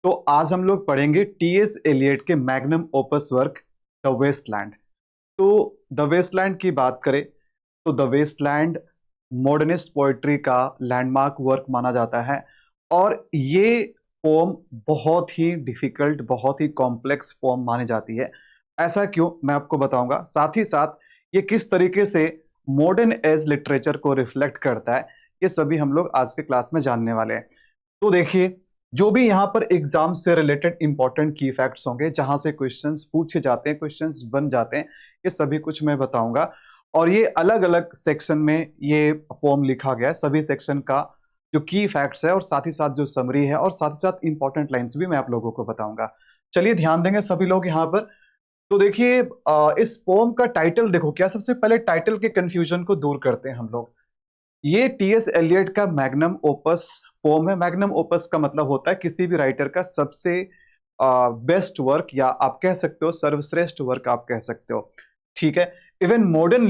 तो आज हम लोग पढ़ेंगे टीएस एलियट के magnum opus work the Waste Land. तो द वेस्टलैंड की बात करें तो द वेस्टलैंड मॉडर्निस्ट पोएट्री का लैंडमार्क वर्क माना जाता है और ये पोम बहुत ही डिफिकल्ट, बहुत ही कॉम्प्लेक्स पोम मानी जाती है। ऐसा क्यों, मैं आपको बताऊंगा। साथ ही साथ ये किस तरीके से मॉडर्न एज लिटरेचर को रिफ्लेक्ट करता है, ये सभी हम लोग आज के क्लास में जानने वाले हैं। तो देखिए, जो भी यहाँ पर एग्जाम से रिलेटेड इंपॉर्टेंट की फैक्ट्स होंगे, जहां से क्वेश्चंस पूछे जाते हैं, क्वेश्चंस बन जाते हैं, ये सभी कुछ मैं बताऊंगा। और ये अलग अलग सेक्शन में ये पोम लिखा गया है, सभी सेक्शन का जो की फैक्ट्स है और साथ ही साथ जो समरी है और साथ ही साथ इंपॉर्टेंट लाइंस भी मैं आप लोगों को बताऊंगा। चलिए ध्यान देंगे सभी लोग यहाँ पर। तो देखिए, इस पोम का टाइटल देखो क्या। सबसे पहले टाइटल के कंफ्यूजन को दूर करते हैं हम लोग। ये टीएस एलियट का मैग्नम ओपस पोम है। मैग्नम ओपस का मतलब होता है किसी भी राइटर का सबसे बेस्ट वर्क, या आप कह सकते हो सर्वश्रेष्ठ वर्क आप कह सकते हो। ठीक है। इवन मॉडर्न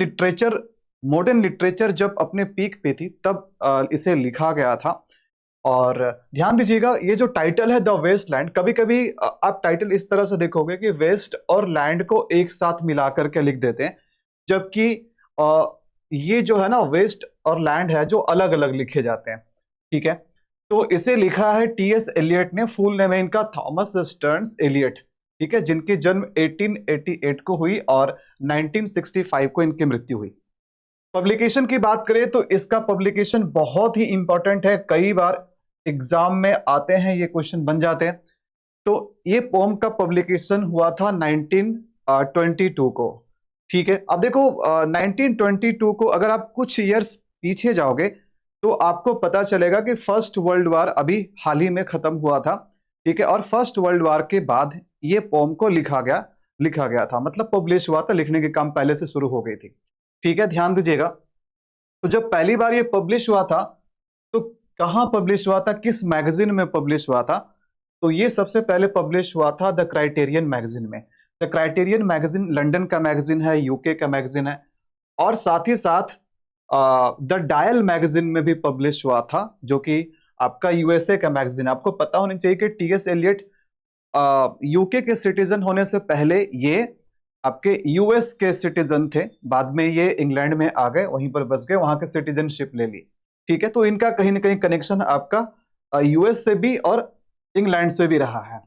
लिटरेचर जब अपने पीक पे थी तब इसे लिखा गया था। और ध्यान दीजिएगा, ये जो टाइटल है द वेस्टलैंड, कभी कभी आप टाइटल इस तरह से देखोगे कि वेस्ट और लैंड को एक साथ मिला करके लिख देते हैं, जबकि ये जो है ना वेस्ट और लैंड है जो अलग अलग लिखे जाते हैं। ठीक है। तो इसे लिखा है टीएस एलियट ने। फुल नेम है इनका थॉमस स्टर्न्स एलियट। ठीक है, जिनकी जन्म 1888 को हुई और 1965 को इनकी मृत्यु हुई। पब्लिकेशन की बात करें तो इसका पब्लिकेशन बहुत ही इंपॉर्टेंट है, कई बार एग्जाम में आते हैं, ये क्वेश्चन बन जाते हैं। तो ये पोम का पब्लिकेशन हुआ था 1922 को। ठीक है। अब देखो 1922 को अगर आप कुछ ईयर्स पीछे जाओगे तो आपको पता चलेगा कि फर्स्ट वर्ल्ड वार अभी हाल ही में खत्म हुआ था। ठीक है। और फर्स्ट वर्ल्ड वार के बाद ये पोम को लिखा गया था, मतलब पब्लिश हुआ था, लिखने के काम पहले से शुरू हो गई थी। ठीक है, ध्यान दीजिएगा। तो जब पहली बार ये पब्लिश हुआ था तो कहां पब्लिश हुआ था, किस मैगजीन में पब्लिश हुआ था? तो ये सबसे पहले पब्लिश हुआ था द क्राइटेरियन मैगजीन में। द क्राइटेरियन मैगजीन लंदन का मैगजीन है, यूके का मैगजीन है। और साथ ही साथ द डायल मैगजीन में भी पब्लिश हुआ था, जो कि आपका यूएसए का मैगजीन है। आपको पता होनी चाहिए कि टीएस एलियट यूके के सिटीजन होने से पहले ये आपके यूएस के सिटीजन थे। बाद में ये इंग्लैंड में आ गए, वहीं पर बस गए, वहां के सिटीजनशिप ले ली। ठीक है। तो इनका कहीं ना कहीं कनेक्शन आपका यूएस से भी और इंग्लैंड से भी रहा है।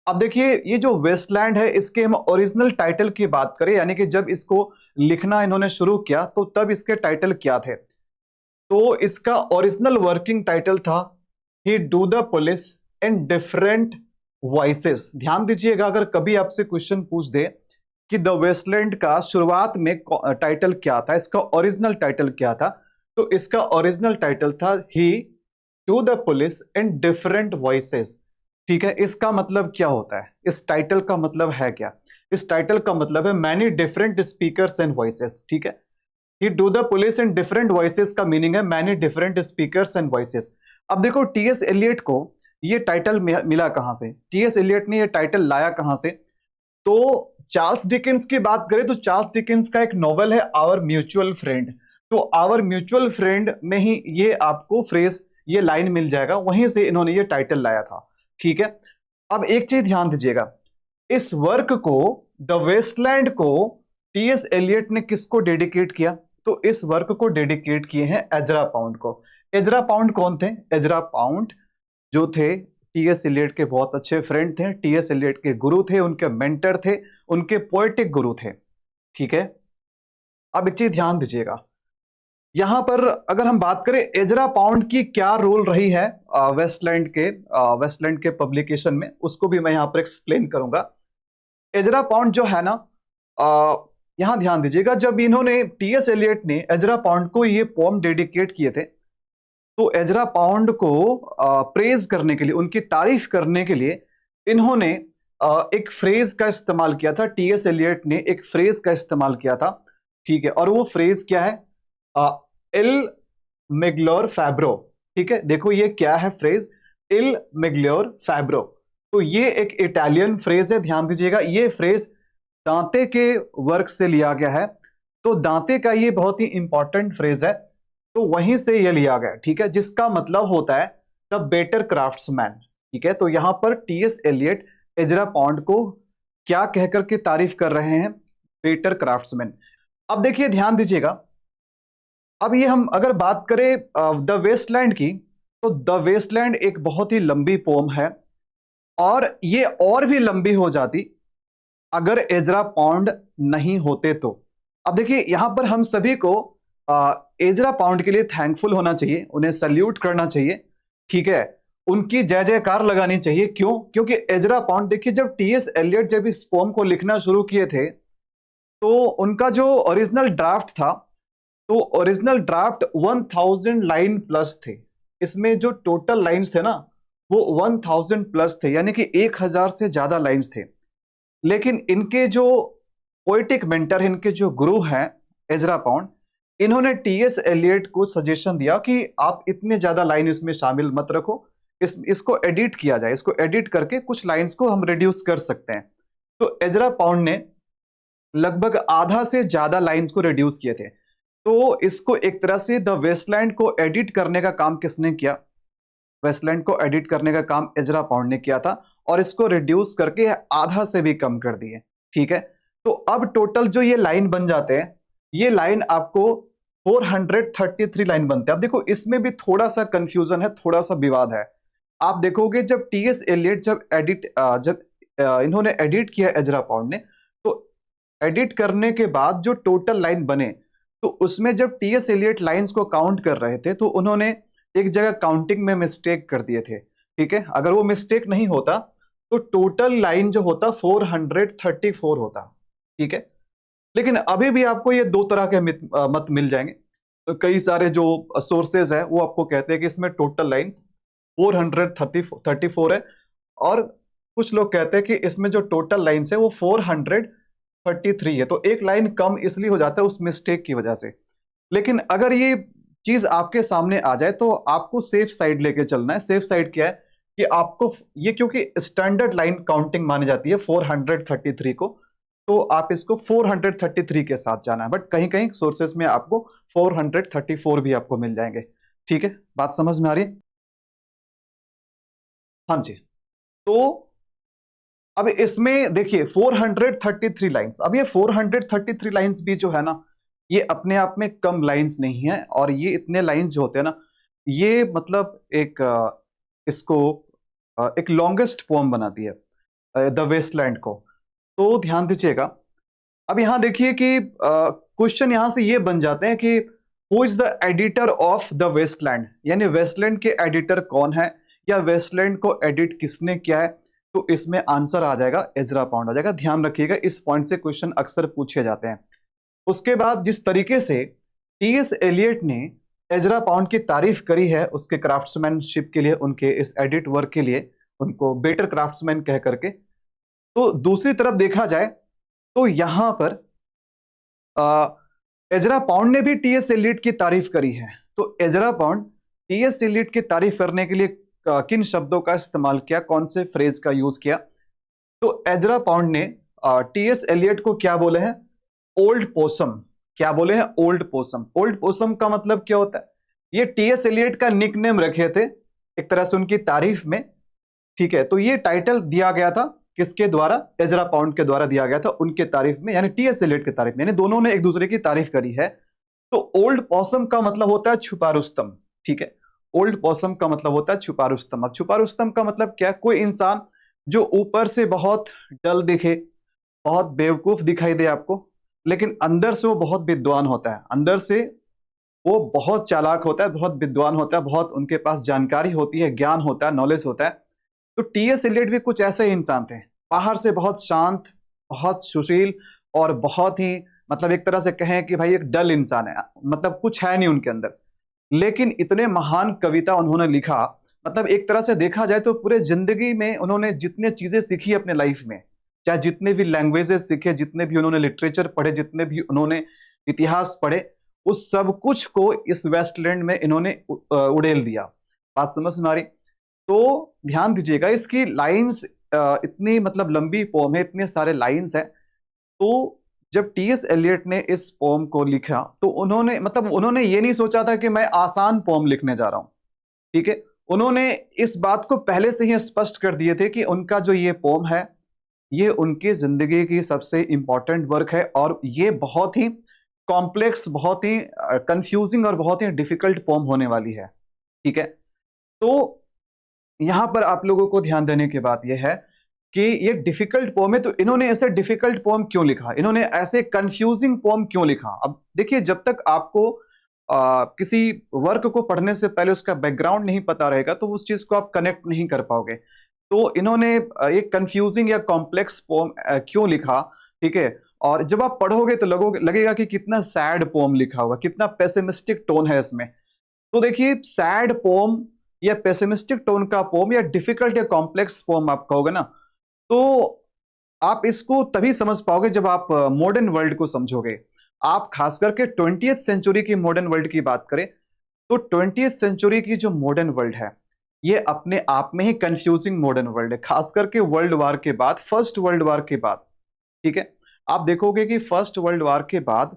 अब देखिए, ये जो वेस्टलैंड है, इसके हम ओरिजिनल टाइटल की बात करें, यानी कि जब इसको लिखना इन्होंने शुरू किया तो तब इसके टाइटल क्या थे? तो इसका ओरिजिनल वर्किंग टाइटल था ही do the police in different voices. ध्यान दीजिएगा, अगर कभी आपसे क्वेश्चन पूछ दे कि द वेस्टलैंड का शुरुआत में टाइटल क्या था, इसका ओरिजिनल टाइटल क्या था, तो इसका ओरिजिनल टाइटल था he do the police in different voices. ठीक है। इसका मतलब क्या होता है, इस टाइटल का मतलब है क्या? इस टाइटल का मतलब है many different speakers and voices. ठीक है। ही do the police in different voices का मीनिंग है many different speakers and voices. अब देखो, टीएस एलियट को ये टाइटल मिला कहां से, टीएस एलियट ने ये टाइटल लाया कहां से? तो चार्ल्स डिकेंस की बात करें तो चार्ल्स डिकेंस का एक नॉवेल है आवर म्यूचुअल फ्रेंड। तो आवर म्यूचुअल फ्रेंड में ही ये आपको फ्रेज, ये लाइन मिल जाएगा, वहीं से इन्होंने ये टाइटल लाया था। ठीक है। अब एक चीज ध्यान दीजिएगा, इस वर्क को, द वेस्टलैंड को, टीएस एलियट ने किसको डेडिकेट किया? तो इस वर्क को डेडिकेट किए हैं एजरा पाउंड को। एजरा पाउंड कौन थे? एजरा पाउंड जो थे टीएस एलियट के बहुत अच्छे फ्रेंड थे, टीएस एलियट के गुरु थे, उनके मेंटर थे, उनके पोएटिक गुरु थे। ठीक है। अब एक चीज ध्यान दीजिएगा, यहां पर अगर हम बात करें एजरा पाउंड की क्या रोल रही है वेस्टलैंड के पब्लिकेशन में, उसको भी मैं यहां पर एक्सप्लेन करूंगा। एजरा पाउंड जो है ना, यहां ध्यान दीजिएगा, जब इन्होंने टीएस एलियट ने एजरा पाउंड को ये पोम डेडिकेट किए थे, तो एजरा पाउंड को प्रेज करने के लिए, उनकी तारीफ करने के लिए इन्होंने एक फ्रेज का इस्तेमाल किया था। टीएस एलियट ने एक फ्रेज का इस्तेमाल किया था। ठीक है। और वो फ्रेज क्या है? इल मेग्लोर फैब्रो। ठीक है। देखो ये क्या है फ्रेज, इल मेग्लोर फैब्रो। तो ये एक इटालियन फ्रेज है, ध्यान दीजिएगा। ये फ्रेज दांते के वर्क से लिया गया है। तो दांते का ये बहुत ही इंपॉर्टेंट फ्रेज है, तो वहीं से ये लिया गया। ठीक है। जिसका मतलब होता है द बेटर क्राफ्ट्समैन, ठीक है, तो यहां पर टीएस एलियट एजरा पॉन्ड को क्या कहकर के तारीफ कर रहे हैं? Better craftsman. अब देखिए ध्यान दीजिएगा, अब ये हम अगर बात करें द वेस्टलैंड की, तो द वेस्टलैंड एक बहुत ही लंबी पोम है और ये और भी लंबी हो जाती अगर एजरा पॉन्ड नहीं होते तो। अब देखिए यहां पर हम सभी को एजरा पॉन्ड के लिए थैंकफुल होना चाहिए, उन्हें सल्यूट करना चाहिए, ठीक है, उनकी जय जयकार लगानी चाहिए। क्यों? क्योंकि एजरा पॉन्ड, देखिए जब टीएस एलियट जब इस पोम को लिखना शुरू किए थे तो उनका जो ओरिजिनल ड्राफ्ट था, तो ओरिजिनल ड्राफ्ट 1000 लाइन प्लस थे। इसमें जो टोटल लाइंस थे ना वो 1000 प्लस थे, यानी कि 1000 से ज्यादा लाइंस थे। लेकिन इनके जो पोएटिक मेंटर, इनके जो गुरु हैं एजरा पॉन्ड, इन्होंने टीएस एलियट को सजेशन दिया कि आप इतने ज्यादा लाइन इसमें शामिल मत रखो, इसको एडिट किया जाए, इसको एडिट करके कुछ लाइंस को हम रिड्यूस कर सकते हैं। तो एजरा पॉन्ड ने लगभग आधा से ज्यादा लाइंस को रिड्यूस किए थे। तो इसको एक तरह से द वेस्टलैंड को एडिट करने का काम किसने किया? वेस्टलैंड को एडिट करने का काम एजरा पॉन्ड ने किया था और इसको रिड्यूस करके आधा से भी कम कर दिए, ठीक है। तो अब टोटल जो ये लाइन बन जाते हैं, ये लाइन आपको 433 लाइन बनते हैं। अब देखो इसमें भी थोड़ा सा कंफ्यूजन है, थोड़ा सा विवाद है। आप देखोगे जब टीएस एलियट जब इन्होंने एडिट किया एजरा पॉन्ड ने, तो एडिट करने के बाद जो टोटल लाइन बने, तो उसमें जब टीएस एलियट लाइंस को काउंट कर रहे थे तो उन्होंने एक जगह काउंटिंग में मिस्टेक कर दिए थे, ठीक है। अगर वो मिस्टेक नहीं होता तो टोटल लाइन जो होता 434 होता, ठीक है। लेकिन अभी भी आपको ये दो तरह के मत मिल जाएंगे। तो कई सारे जो सोर्सेज है वो आपको कहते हैं कि इसमें टोटल लाइंस 434 है, और कुछ लोग कहते हैं कि इसमें जो टोटल लाइंस है वो 433 है। तो एक लाइन कम इसलिए हो जाता है उस मिस्टेक की वजह से। लेकिन अगर ये चीज आपके सामने आ जाए तो आपको सेफ साइड लेके चलना है। सेफ साइड क्या है कि आपको ये, क्योंकि स्टैंडर्ड लाइन काउंटिंग मानी जाती है 433 को, तो आप इसको 433 के साथ जाना है। बट कहीं कहीं सोर्सेस में आपको 434 भी आपको मिल जाएंगे, ठीक है। बात समझ में आ रही है? हाँ जी। तो अब इसमें देखिए 433 लाइंस, अब ये 433 लाइंस भी जो है ना, ये अपने आप में कम लाइंस नहीं है। और ये इतने लाइंस जो होते हैं ना, ये मतलब एक इसको एक लॉन्गेस्ट पोम बनाती है द वेस्टलैंड को। तो ध्यान दीजिएगा, अब यहां देखिए कि क्वेश्चन यहां से ये बन जाते हैं कि who is the editor of the Waste Land, यानी वेस्टलैंड के एडिटर कौन है, या वेस्टलैंड को एडिट किसने किया है। तो इसमें आंसर आ जाएगा एजरा पॉन्ड आ जाएगा। ध्यान रखिएगा, इस पॉइंट से क्वेश्चन अक्सर पूछे जाते हैं। उसके बाद जिस तरीके से टीएस एलियट ने एजरा पॉन्ड की तारीफ करी है उसके क्राफ्ट्समैनशिप के लिए, उनके इस एडिट वर्क के लिए, उनको बेटर क्राफ्ट्समैन कह करके, तो दूसरी तरफ देखा जाए तो यहां पर एजरा पॉन्ड ने भी टीएस एलियट की तारीफ करी है। तो एजरा पॉन्ड टीएस एलियट की तारीफ करने के लिए किन शब्दों का इस्तेमाल किया, कौन से फ्रेज का यूज किया? तो एजरा पॉन्ड ने टीएस एलियट को क्या बोले हैं? Old possum. क्या बोले हैं? Old possum. ओल्ड पोसम का मतलब क्या होता है? ये टीएस एलियट का निकनेम रखे थे एक तरह से उनकी तारीफ में, ठीक है। तो ये टाइटल दिया गया था किसके द्वारा? एजरा पॉन्ड के द्वारा दिया गया था उनके तारीफ में, यानी टीएस एलियट की तारीफ में, यानी दोनों ने एक दूसरे की तारीफ करी है। तो ओल्ड पोसम का मतलब होता है छुपा रुस्तम, ठीक है। ओल्ड पोसम का मतलब होता है छुपा रुस्तम। अब छुपा रुस्तम का मतलब क्या है? कोई इंसान जो ऊपर से बहुत डल दिखे, बहुत बेवकूफ दिखाई दे आपको, लेकिन अंदर से वो बहुत विद्वान होता है, अंदर से वो बहुत चालाक होता है, बहुत विद्वान होता है, बहुत उनके पास जानकारी होती है, ज्ञान होता है, नॉलेज होता है। तो टीएस एलियट भी कुछ ऐसे ही इंसान थे, बाहर से बहुत शांत, बहुत सुशील, और बहुत ही मतलब एक तरह से कहें कि भाई एक डल इंसान है, मतलब कुछ है नहीं उनके अंदर। लेकिन इतने महान कविता उन्होंने लिखा, मतलब एक तरह से देखा जाए तो पूरे जिंदगी में उन्होंने जितने चीजें सीखी अपने लाइफ में, चाहे जितने भी लैंग्वेजेस सीखे, जितने भी उन्होंने लिटरेचर पढ़े, जितने भी उन्होंने इतिहास पढ़े, उस सब कुछ को इस वेस्टलैंड में इन्होंने उड़ेल दिया। बात समझ में आ रही? तो ध्यान दीजिएगा, इसकी लाइंस इतनी मतलब लंबी पोम है, इतने सारे लाइंस है। तो जब टीएस एलियट ने इस पोम को लिखा तो उन्होंने मतलब उन्होंने ये नहीं सोचा था कि मैं आसान पोम लिखने जा रहा हूं, ठीक है। उन्होंने इस बात को पहले से ही स्पष्ट कर दिए थे कि उनका जो ये पोम है ये उनकी जिंदगी की सबसे इंपॉर्टेंट वर्क है और ये बहुत ही कॉम्प्लेक्स, बहुत ही कंफ्यूजिंग और बहुत ही डिफिकल्ट पोम होने वाली है। ठीक है, तो यहां पर आप लोगों को ध्यान देने की बात यह है कि ये डिफिकल्ट पोम है, तो इन्होंने ऐसे डिफिकल्ट पोम क्यों लिखा, इन्होंने ऐसे कंफ्यूजिंग पोम क्यों लिखा। अब देखिए, जब तक आपको किसी वर्क को पढ़ने से पहले उसका बैकग्राउंड नहीं पता रहेगा तो उस चीज को आप कनेक्ट नहीं कर पाओगे। तो इन्होंने एक कंफ्यूजिंग या कॉम्प्लेक्स पोम क्यों लिखा, ठीक है, और जब आप पढ़ोगे तो लगेगा कि कितना सैड पोम लिखा हुआ, कितना पेसिमिस्टिक टोन है इसमें। तो देखिए, सैड पोम या पेसिमिस्टिक टोन का पोम या डिफिकल्ट या कॉम्प्लेक्स पोम आप कहोगे ना, तो आप इसको तभी समझ पाओगे जब आप मॉडर्न वर्ल्ड को समझोगे। आप खास करके 20th सेंचुरी की मॉडर्न वर्ल्ड की बात करें तो 20th सेंचुरी की जो मॉडर्न वर्ल्ड है ये अपने आप में ही कंफ्यूजिंग मॉडर्न वर्ल्ड है, खास करके वर्ल्ड वार के बाद, फर्स्ट वर्ल्ड वार के बाद। ठीक है, आप देखोगे कि फर्स्ट वर्ल्ड वार के बाद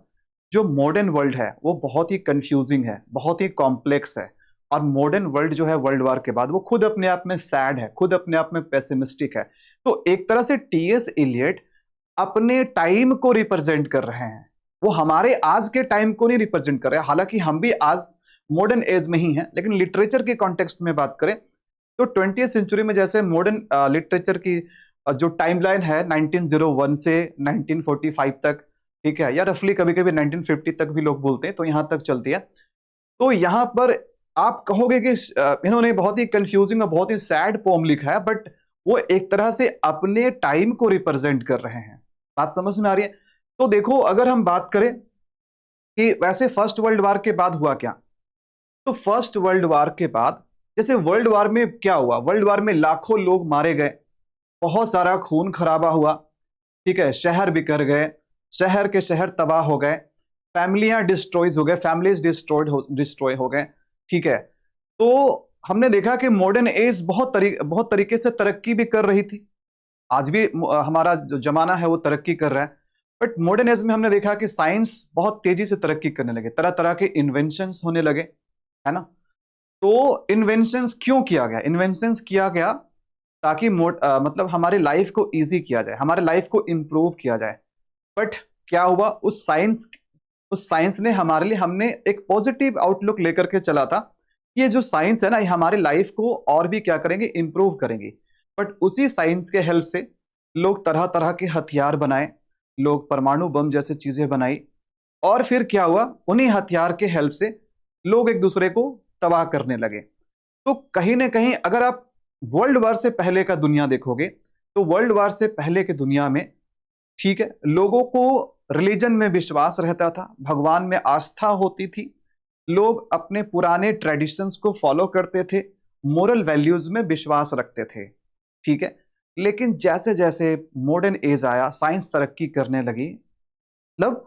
जो मॉडर्न वर्ल्ड है वो बहुत ही कंफ्यूजिंग है, बहुत ही कॉम्प्लेक्स है। और मॉडर्न वर्ल्ड जो है वर्ल्ड वार के बाद वो खुद अपने आप में सैड है, खुद अपने आप में पेसिमिस्टिक है। तो एक तरह से टीएस इलियट अपने टाइम को रिप्रेजेंट कर रहे हैं, वो हमारे आज के टाइम को नहीं रिप्रेजेंट कर रहे हैं। हालांकि हम भी आज मॉडर्न एज में ही हैं, लेकिन लिटरेचर के कॉन्टेक्स्ट में बात करें तो 20th सेंचुरी में जैसे मॉडर्न लिटरेचर की जो टाइमलाइन है 1901 से 1945 तक, ठीक है, या रफली कभी कभी 1950 तक भी लोग बोलते हैं, तो यहां तक चलती है। तो यहां पर आप कहोगे कि इन्होंने बहुत ही कंफ्यूजिंग और बहुत ही सैड पोम लिखा है, बट वो एक तरह से अपने टाइम को रिप्रेजेंट कर रहे हैं। बात समझ में आ रही है? तो देखो, अगर हम बात करें कि वैसे फर्स्ट वर्ल्ड वार के बाद हुआ क्या, तो फर्स्ट वर्ल्ड वार के बाद जैसे वर्ल्ड वार में क्या हुआ, वर्ल्ड वार में लाखों लोग मारे गए, बहुत सारा खून खराबा हुआ, ठीक है, शहर बिखर गए, शहर के शहर तबाह हो गए, फैमिलियां डिस्ट्रॉयज हो गए, फैमिलीज डिस्ट्रॉय हो गए। ठीक है, तो हमने देखा कि मॉडर्न एज बहुत तरीके से तरक्की भी कर रही थी। आज भी हमारा जो जमाना है वो तरक्की कर रहा है, बट मॉडर्न एज में हमने देखा कि साइंस बहुत तेजी से तरक्की करने लगे, तरह तरह के इन्वेंशंस होने लगे, है ना। तो इन्वेंशंस क्यों किया गया, इन्वेंशंस किया गया ताकि मतलब हमारी लाइफ को इजी किया जाए, हमारे लाइफ को इंप्रूव किया जाए। बट क्या हुआ, उस साइंस ने हमारे लिए, हमने एक पॉजिटिव आउटलुक लेकर के चला था, ये जो साइंस है ना, ये हमारी लाइफ को और भी क्या करेंगे, इंप्रूव करेंगे। बट उसी साइंस के हेल्प से लोग तरह तरह के हथियार बनाए, लोग परमाणु बम जैसे चीजें बनाई, और फिर क्या हुआ, उन्हीं हथियार के हेल्प से लोग एक दूसरे को तबाह करने लगे। तो कहीं ना कहीं अगर आप वर्ल्ड वार से पहले का दुनिया देखोगे तो वर्ल्ड वार से पहले के दुनिया में, ठीक है, लोगों को रिलीजन में विश्वास रहता था, भगवान में आस्था होती थी, लोग अपने पुराने ट्रेडिशंस को फॉलो करते थे, मोरल वैल्यूज में विश्वास रखते थे। ठीक है, लेकिन जैसे जैसे मॉडर्न एज आया, साइंस तरक्की करने लगी, मतलब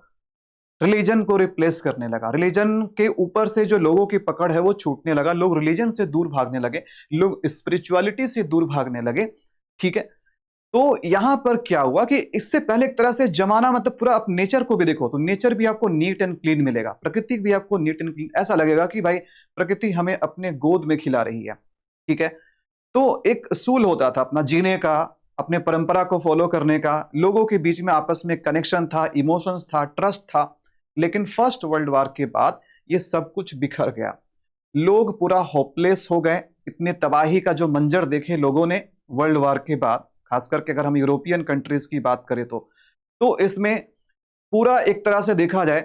रिलीजन को रिप्लेस करने लगा, रिलीजन के ऊपर से जो लोगों की पकड़ है वो छूटने लगा, लोग रिलीजन से दूर भागने लगे, लोग स्पिरिचुअलिटी से दूर भागने लगे। ठीक है, तो यहां पर क्या हुआ कि इससे पहले एक तरह से जमाना, मतलब पूरा आप नेचर को भी देखो तो नेचर भी आपको नीट एंड क्लीन मिलेगा, प्रकृति भी आपको नीट एंड क्लीन, ऐसा लगेगा कि भाई प्रकृति हमें अपने गोद में खिला रही है। ठीक है, तो एक सूल होता था अपना जीने का, अपने परंपरा को फॉलो करने का, लोगों के बीच में आपस में कनेक्शन था, इमोशंस था, ट्रस्ट था। लेकिन फर्स्ट वर्ल्ड वार के बाद ये सब कुछ बिखर गया, लोग पूरा होपलेस हो गए। इतने तबाही का जो मंजर देखे लोगों ने वर्ल्ड वार के बाद, खास करके अगर हम यूरोपियन कंट्रीज की बात करें तो इसमें पूरा एक तरह से देखा जाए,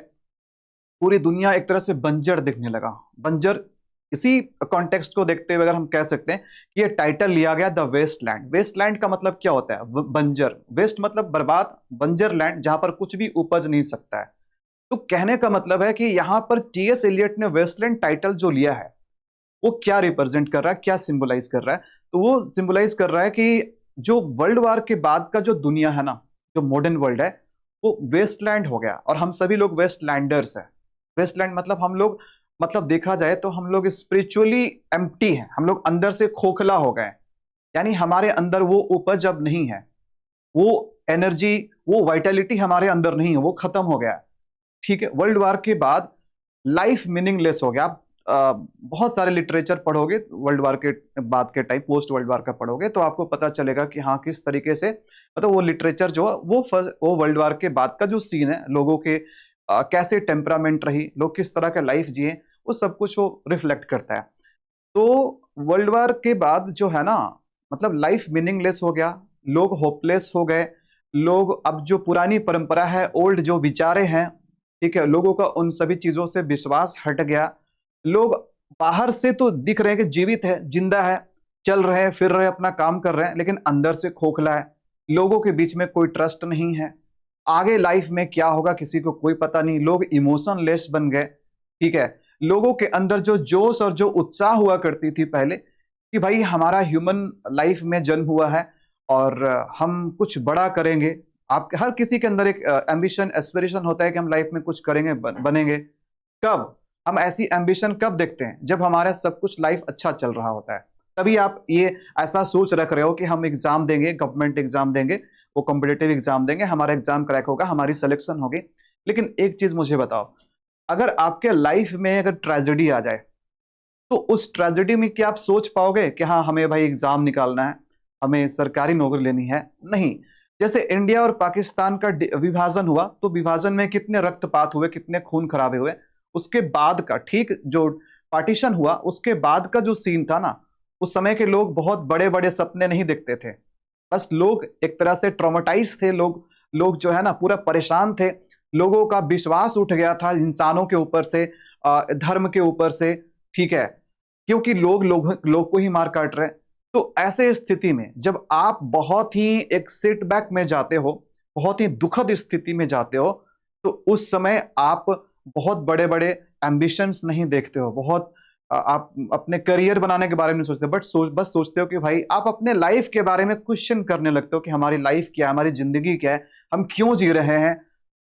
पूरी दुनिया एक तरह से बंजर दिखने लगा, बंजर। इसी कॉन्टेक्स्ट को देखते हुए अगर हम कह सकते हैं कि ये टाइटल लिया गया द वेस्टलैंड। वेस्टलैंड का मतलब क्या होता है, बंजर, वेस्ट मतलब बर्बाद, बंजर लैंड जहां पर कुछ भी उपज नहीं सकता है। तो कहने का मतलब है कि यहां पर टीएस एलियट ने वेस्टलैंड टाइटल जो लिया है वो क्या रिप्रेजेंट कर रहा है, क्या सिंबलाइज कर रहा है, तो वो सिंबलाइज कर रहा है कि जो वर्ल्ड वार के बाद का जो दुनिया है ना, जो मॉडर्न वर्ल्ड है, वो वेस्टलैंड हो गया और हम सभी लोग वेस्टलैंडर्स हैं। वेस्टलैंड मतलब हम लोग, मतलब देखा जाए तो हम लोग स्पिरिचुअली एम्प्टी हैं, हम लोग अंदर से खोखला हो गए, यानी हमारे अंदर वो उपज अब नहीं है, वो एनर्जी, वो वाइटलिटी हमारे अंदर नहीं है, वो खत्म हो गया। ठीक है, वर्ल्ड वार के बाद लाइफ मीनिंगलेस हो गया। बहुत सारे लिटरेचर पढ़ोगे वर्ल्ड वार के बाद के टाइम, पोस्ट वर्ल्ड वार का पढ़ोगे तो आपको पता चलेगा कि हाँ किस तरीके से मतलब वो लिटरेचर जो है वो वर्ल्ड वार के बाद का जो सीन है, लोगों के कैसे टेम्परामेंट रही, लोग किस तरह का लाइफ जिए, वो सब कुछ वो रिफ्लेक्ट करता है। तो वर्ल्ड वार के बाद जो है ना, मतलब लाइफ मीनिंगलेस हो गया, लोग होपलेस हो गए, लोग अब जो पुरानी परंपरा है, ओल्ड जो विचारे हैं, ठीक है, लोगों का उन सभी चीजों से विश्वास हट गया। लोग बाहर से तो दिख रहे हैं कि जीवित है, जिंदा है, चल रहे हैं, फिर रहे हैं, अपना काम कर रहे हैं, लेकिन अंदर से खोखला है। लोगों के बीच में कोई ट्रस्ट नहीं है, आगे लाइफ में क्या होगा किसी को कोई पता नहीं, लोग इमोशनलेस बन गए। ठीक है, लोगों के अंदर जो जोश और जो उत्साह हुआ करती थी पहले कि भाई हमारा ह्यूमन लाइफ में जन्म हुआ है और हम कुछ बड़ा करेंगे। आप हर किसी के अंदर एक एम्बिशन एस्पिरेशन होता है कि हम लाइफ में कुछ करेंगे, बनेंगे। कब हम ऐसी एम्बिशन कब देखते हैं? जब हमारा सब कुछ लाइफ अच्छा चल रहा होता है, तभी आप ये ऐसा सोच रख रहे हो कि हम एग्जाम देंगे, गवर्नमेंट एग्जाम देंगे, वो कॉम्पिटेटिव एग्जाम देंगे, हमारा एग्जाम क्रैक होगा, हमारी सिलेक्शन होगी। लेकिन एक चीज मुझे बताओ, अगर आपके लाइफ में अगर ट्रेजेडी आ जाए तो उस ट्रेजेडी में क्या आप सोच पाओगे कि हाँ हमें भाई एग्जाम निकालना है, हमें सरकारी नौकरी लेनी है? नहीं। जैसे इंडिया और पाकिस्तान का विभाजन हुआ तो विभाजन में कितने रक्तपात हुए, कितने खून खराबे हुए। उसके बाद का ठीक जो पार्टीशन हुआ उसके बाद का जो सीन था ना, उस समय के लोग बहुत बड़े बड़े सपने नहीं देखते थे, बस लोग एक तरह से ट्रॉमेटाइज थे। लोग जो है ना पूरा परेशान थे, लोगों का विश्वास उठ गया था इंसानों के ऊपर से, धर्म के ऊपर से। ठीक है, क्योंकि लोग को ही मार काट रहे। तो ऐसे स्थिति में जब आप बहुत ही एक सेटबैक में जाते हो, बहुत ही दुखद स्थिति में जाते हो, तो उस समय आप बहुत बड़े बड़े एम्बिशंस नहीं देखते हो, बहुत आप अपने करियर बनाने के बारे में नहीं सोचते, बस सोचते हो कि भाई आप अपने लाइफ के बारे में क्वेश्चन करने लगते हो कि हमारी लाइफ क्या है, हमारी जिंदगी क्या है, हम क्यों जी रहे हैं,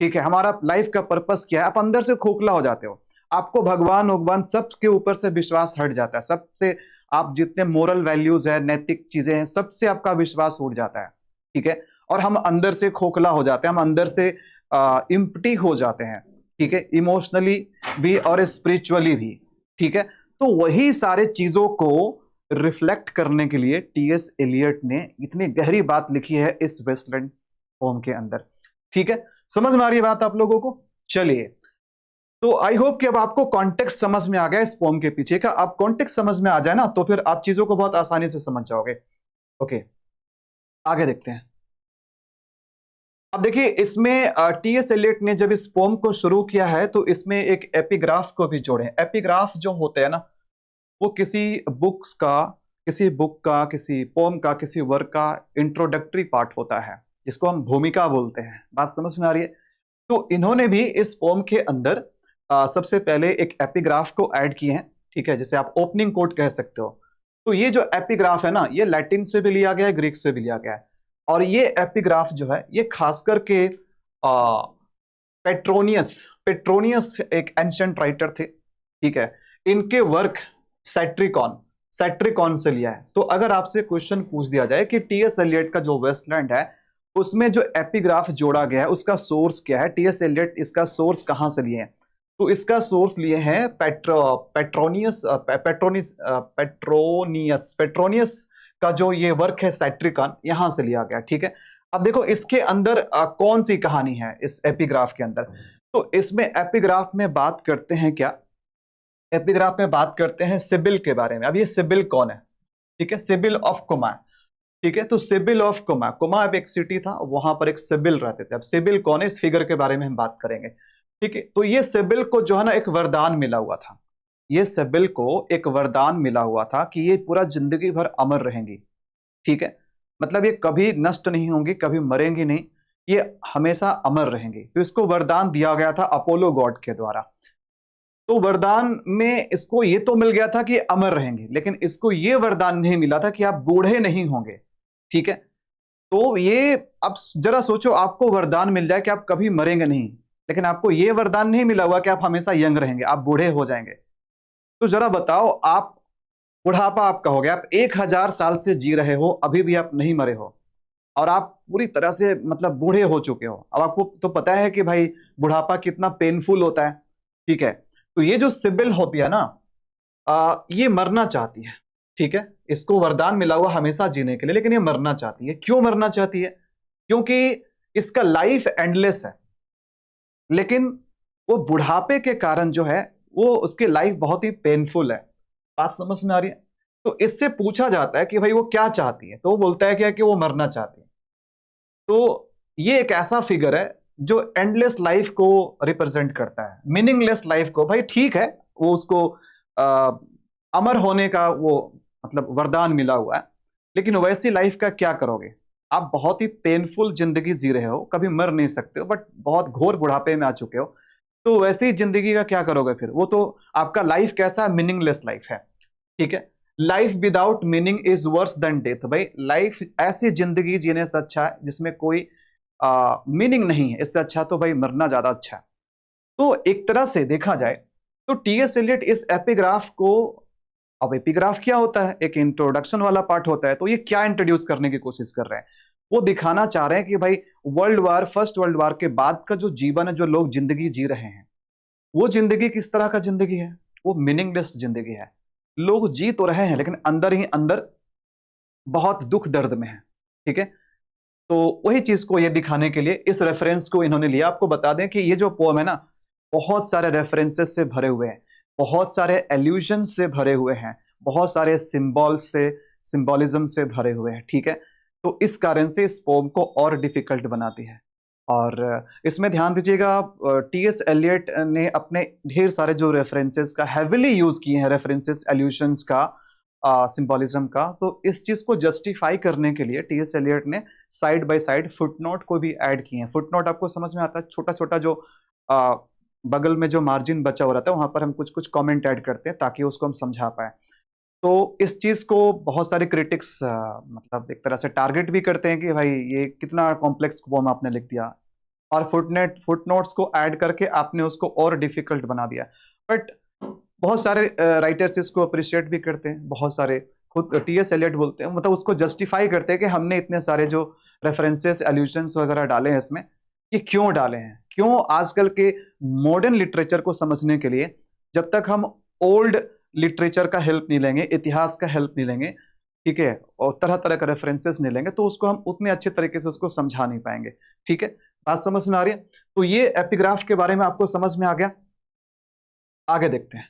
ठीक है, हमारा लाइफ का पर्पस क्या है। आप अंदर से खोखला हो जाते हो, आपको भगवान सबके ऊपर से विश्वास हट जाता है, सबसे आप जितने मोरल वैल्यूज है, नैतिक चीजें हैं, सबसे आपका विश्वास उठ जाता है। ठीक है, और हम अंदर से खोखला हो जाते हैं, हम अंदर से इम्प्टी हो जाते हैं। ठीक है, इमोशनली भी और स्पिरिचुअली भी। ठीक है, तो वही सारे चीजों को रिफ्लेक्ट करने के लिए टीएस एलियट ने इतनी गहरी बात लिखी है इस वेस्टलैंड पोम के अंदर। ठीक है, समझ में आ रही है बात आप लोगों को? चलिए, तो आई होप कि अब आपको कॉन्टेक्स्ट समझ में आ गया इस पोम के पीछे का। आप कॉन्टेक्स्ट समझ में आ जाए ना तो फिर आप चीजों को बहुत आसानी से समझ जाओगे। ओके, आगे देखते हैं। अब देखिए, इसमें टीएस एलियट ने जब इस पोम को शुरू किया है तो इसमें एक एपिग्राफ को भी जोड़े। एपिग्राफ जो होते हैं ना, वो किसी बुक का, किसी पोम का, किसी वर्क का इंट्रोडक्टरी पार्ट होता है, जिसको हम भूमिका बोलते हैं। बात समझ में आ रही है? तो इन्होंने भी इस पोम के अंदर सबसे पहले एक एपिग्राफ को ऐड किए हैं। ठीक है, जैसे आप ओपनिंग कोट कह सकते हो। तो ये जो एपिग्राफ है ना, ये लैटिन से भी लिया गया है, ग्रीक से भी लिया गया है। और ये एपिग्राफ जो है ये खास करके पेट्रोनियस एक एंशिएंट राइटर थे। ठीक है, इनके वर्क सैट्रिकॉन से लिया है। तो अगर आपसे क्वेश्चन पूछ दिया जाए कि टीएस एलियट का जो वेस्टलैंड है उसमें जो एपिग्राफ जोड़ा गया है उसका सोर्स क्या है, टीएस एलियट इसका सोर्स कहां से लिए हैं, तो इसका सोर्स लिए हैं पेट्रोनियस का जो ये वर्क है सैट्रिकॉन, यहां से लिया गया। ठीक है, अब देखो इसके अंदर कौन सी कहानी है इस एपिग्राफ के अंदर। तो इसमें एपिग्राफ में बात करते हैं क्या, एपिग्राफ में बात करते हैं सिबिल के बारे में। अब ये सिबिल कौन है? ठीक है, सिबिल ऑफ कोमा। ठीक है, तो सिबिल ऑफ कोमा अब एक सिटी था, वहां पर एक सिबिल रहते थे। अब सिबिल कौन है, इस फिगर के बारे में हम बात करेंगे। ठीक है, तो ये सिबिल को जो है ना एक वरदान मिला हुआ था, ये सिबिल को एक वरदान मिला हुआ था कि ये पूरा जिंदगी भर अमर रहेंगी। ठीक है, मतलब ये कभी नष्ट नहीं होंगी, कभी मरेंगी नहीं, ये हमेशा अमर रहेंगी। तो इसको वरदान दिया गया था अपोलो गॉड के द्वारा। तो वरदान में इसको ये तो मिल गया था कि अमर रहेंगे, लेकिन इसको ये वरदान नहीं मिला था कि आप बूढ़े नहीं होंगे। ठीक है, तो ये अब जरा सोचो, आपको वरदान मिल जाए कि आप कभी मरेंगे नहीं, लेकिन आपको ये वरदान नहीं मिला हुआ कि आप हमेशा यंग रहेंगे, आप बूढ़े हो जाएंगे। तो जरा बताओ, आप बुढ़ापा आपका हो गया, आप 1000 साल से जी रहे हो, अभी भी आप नहीं मरे हो, और आप पूरी तरह से मतलब बूढ़े हो चुके हो। अब आपको तो पता है कि भाई बुढ़ापा कितना पेनफुल होता है। ठीक है, तो ये जो सिबिल होती है ना, ये मरना चाहती है, ठीक है, इसको वरदान मिला हुआ हमेशा जीने के लिए, लेकिन ये मरना चाहती है। क्यों मरना चाहती है? क्योंकि इसका लाइफ एंडलेस है, लेकिन वो बुढ़ापे के कारण जो है वो उसकी लाइफ बहुत ही पेनफुल है। बात समझ में आ रही है? तो इससे पूछा जाता है कि भाई वो क्या चाहती है, तो वो बोलता है क्या कि वो मरना चाहती है। तो ये एक ऐसा फिगर है जो एंडलेस लाइफ को रिप्रेजेंट करता है, मीनिंगलेस लाइफ को। भाई ठीक है, वो उसको आ, अमर होने का वो मतलब वरदान मिला हुआ है, लेकिन वैसी लाइफ का क्या करोगे? आप बहुत ही पेनफुल जिंदगी जी रहे हो, कभी मर नहीं सकते हो, बट बहुत घोर बुढ़ापे में आ चुके हो, तो वैसी जिंदगी का क्या करोगे फिर? वो तो आपका लाइफ कैसा है? मीनिंगलेस लाइफ है, ठीक है। Life without meaning is worse than death. भाई लाइफ ऐसी जिंदगी जीने से अच्छा है जिसमें कोई मीनिंग नहीं है, इससे अच्छा तो भाई मरना ज्यादा अच्छा है। तो एक तरह से देखा जाए तो टीएस एलियट इस एपिग्राफ को, अब एपिग्राफ क्या होता है? एक इंट्रोडक्शन वाला पार्ट होता है। तो ये क्या इंट्रोड्यूस करने की कोशिश कर रहे हैं? वो दिखाना चाह रहे हैं कि भाई फर्स्ट वर्ल्ड वार के बाद का जो जीवन है, जो लोग जिंदगी जी रहे हैं, वो जिंदगी किस तरह का जिंदगी है? वो मीनिंगलेस जिंदगी है। लोग जी तो रहे हैं, लेकिन अंदर ही अंदर बहुत दुख दर्द में है, ठीक है। तो वही चीज को ये दिखाने के लिए इस रेफरेंस को इन्होंने लिया। आपको बता दें कि ये जो पोम है ना, बहुत सारे रेफरेंसेस से भरे हुए हैं, बहुत सारे एल्यूजन से भरे हुए हैं, बहुत सारे सिंबॉलिज्म से भरे हुए हैं, ठीक है। तो इस कारण से इस पोम को और डिफिकल्ट बनाती है। और इसमें ध्यान दीजिएगा, टीएस एलियट ने अपने ढेर सारे जो रेफरेंसेस का हैविली यूज किए हैं, रेफरेंसेस एल्यूशंस का, सिंबॉलिज्म का, तो इस चीज को जस्टिफाई करने के लिए टीएस एलियट ने साइड बाय साइड फुटनोट को भी ऐड किए हैं। फुटनोट आपको समझ में आता है, छोटा छोटा जो आ, बगल में जो मार्जिन बचा हुआ रहता है, वहां पर हम कुछ कुछ कमेंट ऐड करते हैं ताकि उसको हम समझा पाए। तो इस चीज को बहुत सारे क्रिटिक्स मतलब एक तरह से टारगेट भी करते हैं कि भाई ये कितना कॉम्प्लेक्स फॉर्म आपने लिख दिया, और फुटनोट्स को ऐड करके आपने उसको और डिफिकल्ट बना दिया। बट बहुत सारे राइटर्स इसको अप्रिशिएट भी करते हैं, बहुत सारे खुद टीएस एलियट बोलते हैं, मतलब उसको जस्टिफाई करते हैं कि हमने इतने सारे जो रेफरेंसेस एल्यूशंस वगैरह डाले हैं इसमें, ये क्यों डाले हैं? क्यों? आजकल के मॉडर्न लिटरेचर को समझने के लिए जब तक हम ओल्ड लिटरेचर का हेल्प नहीं लेंगे, इतिहास का हेल्प नहीं लेंगे, ठीक है, और तरह तरह का रेफरेंसेस नहीं लेंगे, तो उसको हम उतने अच्छे तरीके से उसको समझा नहीं पाएंगे, ठीक है। बात समझ में आ रही है? तो ये एपिग्राफ के बारे में आपको समझ में आ गया। आगे देखते हैं।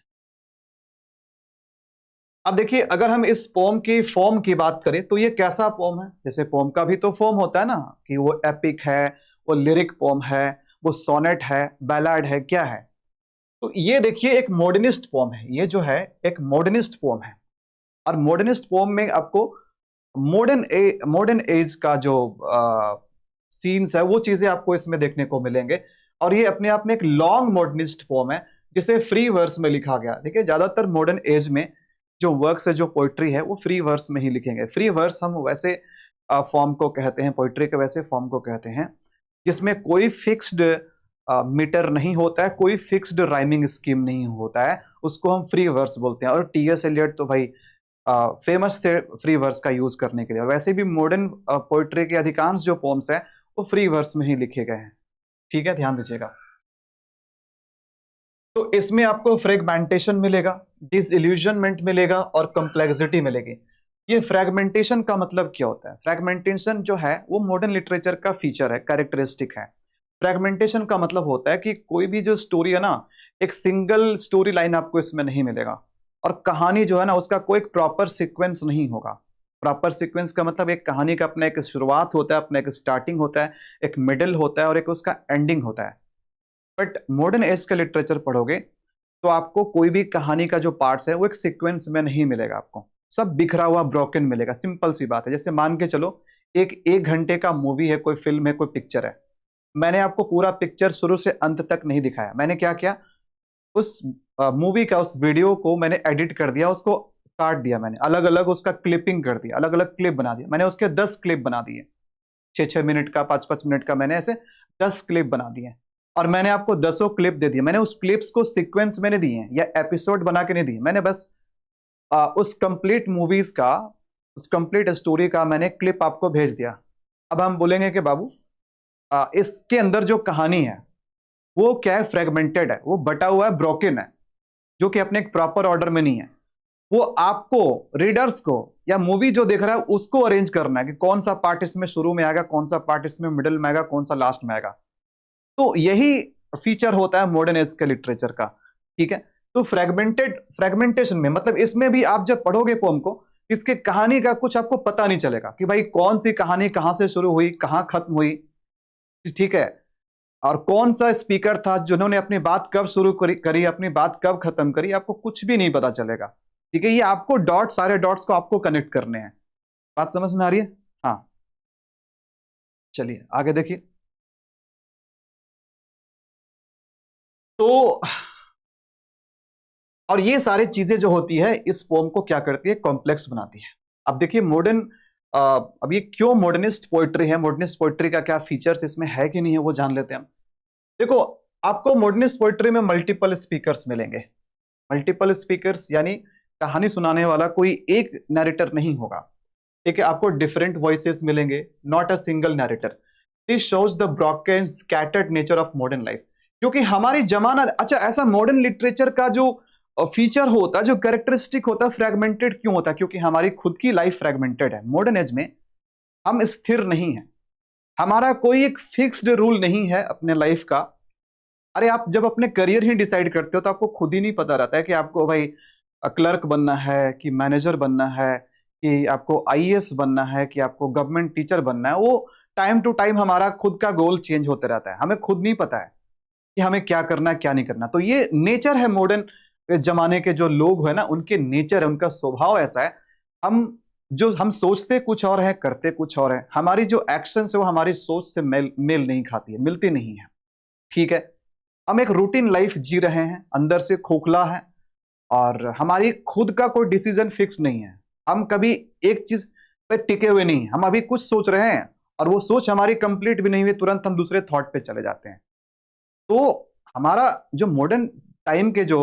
अब देखिए, अगर हम इस पोम की फॉर्म की बात करें तो ये कैसा पोम है? जैसे पोम का भी तो फॉर्म होता है ना, कि वो एपिक है, वो लिरिक पोम है, वो सोनेट है, बैलाड है, क्या है? तो ये देखिए एक मॉडर्निस्ट पोम है, ये जो है एक मॉडर्निस्ट पोम है। और मॉडर्निस्ट पोम में आपको मॉडर्न एज का जो सीन्स है, वो चीजें आपको इसमें देखने को मिलेंगे। और ये अपने आप में एक लॉन्ग मॉडर्निस्ट पोम है जिसे फ्री वर्स में लिखा गया। देखिए ज्यादातर मॉडर्न एज में जो वर्क्स है, जो पोइट्री है, वो फ्री वर्स में ही लिखेंगे। फ्री वर्स हम वैसे फॉर्म को कहते हैं, पोइट्री के वैसे फॉर्म को कहते हैं जिसमें कोई फिक्स्ड मीटर नहीं होता है, कोई फिक्स्ड राइमिंग स्कीम नहीं होता है, उसको हम फ्री वर्स बोलते हैं। और टीएस एलियट तो भाई फेमस थे फ्री वर्स का यूज करने के लिए। और वैसे भी मॉडर्न पोइट्री के अधिकांश जो पोम्स है वो फ्री वर्स में ही लिखे गए हैं, ठीक है, ध्यान दीजिएगा। तो इसमें आपको फ्रेगमेंटेशन मिलेगा, डिसइल्यूजनमेंट मिलेगा और कंप्लेक्सिटी मिलेगी। ये फ्रेगमेंटेशन का मतलब क्या होता है? फ्रेगमेंटेशन जो है वो मॉडर्न लिटरेचर का फीचर है, कैरेक्टरिस्टिक है। फ्रेगमेंटेशन का मतलब होता है कि कोई भी जो स्टोरी है ना, एक सिंगल स्टोरी लाइन आपको इसमें नहीं मिलेगा, और कहानी जो है ना उसका कोई प्रॉपर सीक्वेंस नहीं होगा। प्रॉपर सीक्वेंस का मतलब एक कहानी का अपना एक शुरुआत होता है, अपना एक स्टार्टिंग होता है, एक मिडिल होता है और एक उसका एंडिंग होता है। बट मॉडर्न एज का लिटरेचर पढ़ोगे तो आपको कोई भी कहानी का जो पार्ट्स है वो एक सीक्वेंस में नहीं मिलेगा, आपको सब बिखरा हुआ ब्रोकन मिलेगा। सिंपल सी बात है, जैसे मान के चलो एक घंटे का मूवी है, कोई फिल्म है, कोई पिक्चर है, मैंने आपको पूरा पिक्चर शुरू से अंत तक नहीं दिखाया। मैंने क्या किया, उस मूवी का उस वीडियो को मैंने एडिट कर दिया, उसको काट दिया, मैंने अलग अलग उसका क्लिपिंग कर दिया, अलग अलग क्लिप बना दिया। मैंने उसके 10 क्लिप बना दिए, 6-6 मिनट का, 5-5 मिनट का, मैंने ऐसे 10 क्लिप बना दिए। और मैंने आपको 10 क्लिप दे दिए। मैंने उस क्लिप्स को सीक्वेंस में नहीं दिए या एपिसोड बना के नहीं दिए, मैंने बस उस कंप्लीट मूवीज का, उस कंप्लीट स्टोरी का मैंने क्लिप आपको भेज दिया। अब हम बोलेंगे कि बाबू इसके अंदर जो कहानी है वो क्या है, फ्रेगमेंटेड है, वो बटा हुआ है, ब्रोकन है, जो कि अपने एक प्रॉपर ऑर्डर में नहीं है। वो आपको, रीडर्स को, या मूवी जो देख रहा है उसको अरेंज करना है कि कौन सा पार्ट इसमें शुरू में आएगा, कौन सा पार्ट इसमें मिडिल में आएगा, कौन सा लास्ट में आएगा। तो यही फीचर होता है मॉडर्न एज के लिटरेचर का। ठीक है, तो फ्रेगमेंटेशन में मतलब इसमें भी आप जब पढ़ोगे पोम को, इसके कहानी का कुछ आपको पता नहीं चलेगा कि भाई कौन सी कहानी कहां से शुरू हुई, कहां खत्म हुई। ठीक है, और कौन सा स्पीकर था जिन्होंने अपनी बात कब शुरू करी, अपनी बात कब खत्म करी, आपको कुछ भी नहीं पता चलेगा। ठीक है, ये आपको सारे डॉट्स को आपको कनेक्ट करने हैं। बात समझ में आ रही है? हाँ, चलिए आगे देखिए। तो और ये सारी चीजें जो होती है इस पोम को क्या करती है, कॉम्प्लेक्स बनाती है। अब देखिए मॉडर्न, अब ये क्यों मॉडर्निस्ट पोइट्री है, मॉडर्निस्ट पोइट्री का क्या फीचर्स इसमें है कि नहीं है वो जान लेते हैं हम। देखो, आपको मॉडर्निस्ट पोइट्री में मल्टीपल स्पीकर्स मिलेंगे। मल्टीपल स्पीकर्स यानी कहानी सुनाने वाला कोई एक नैरेटर नहीं होगा। ठीक है, आपको डिफरेंट वॉइसेस मिलेंगे, not a single narrator. This shows the broken scattered nature of modern life. क्योंकि हमारी जमाना, अच्छा ऐसा मॉडर्न लिटरेचर का जो फीचर होता है, जो कैरेक्टरिस्टिक होता है, फ्रेगमेंटेड क्यों होता है? क्योंकि हमारी खुद की लाइफ फ्रेगमेंटेड है। मॉडर्न एज में हम स्थिर नहीं है, हमारा कोई एक फिक्स्ड रूल नहीं है अपने लाइफ का। अरे आप जब अपने करियर ही डिसाइड करते हो तो आपको खुद ही नहीं पता रहता है कि आपको भाई क्लर्क बनना है कि मैनेजर बनना है कि आपको आईएएस बनना है कि आपको गवर्नमेंट टीचर बनना है। वो टाइम टू टाइम हमारा खुद का गोल चेंज होते रहता है, हमें खुद नहीं पता है कि हमें क्या करना है क्या नहीं करना। तो ये नेचर है मॉडर्न जमाने के जो लोग हैं ना, उनके नेचर है, उनका स्वभाव ऐसा है। हम सोचते कुछ और है, करते कुछ और है। हमारी जो एक्शन है वो हमारी सोच से मेल नहीं खाती है, मिलती नहीं है। ठीक है, हम एक रूटीन लाइफ जी रहे हैं, अंदर से खोखला है, और हमारी खुद का कोई डिसीजन फिक्स नहीं है। हम कभी एक चीज पे टिके हुए नहीं, हम अभी कुछ सोच रहे हैं और वो सोच हमारी कंप्लीट भी नहीं हुई, तुरंत हम दूसरे थॉट पे चले जाते हैं। तो हमारा जो मॉडर्न टाइम के जो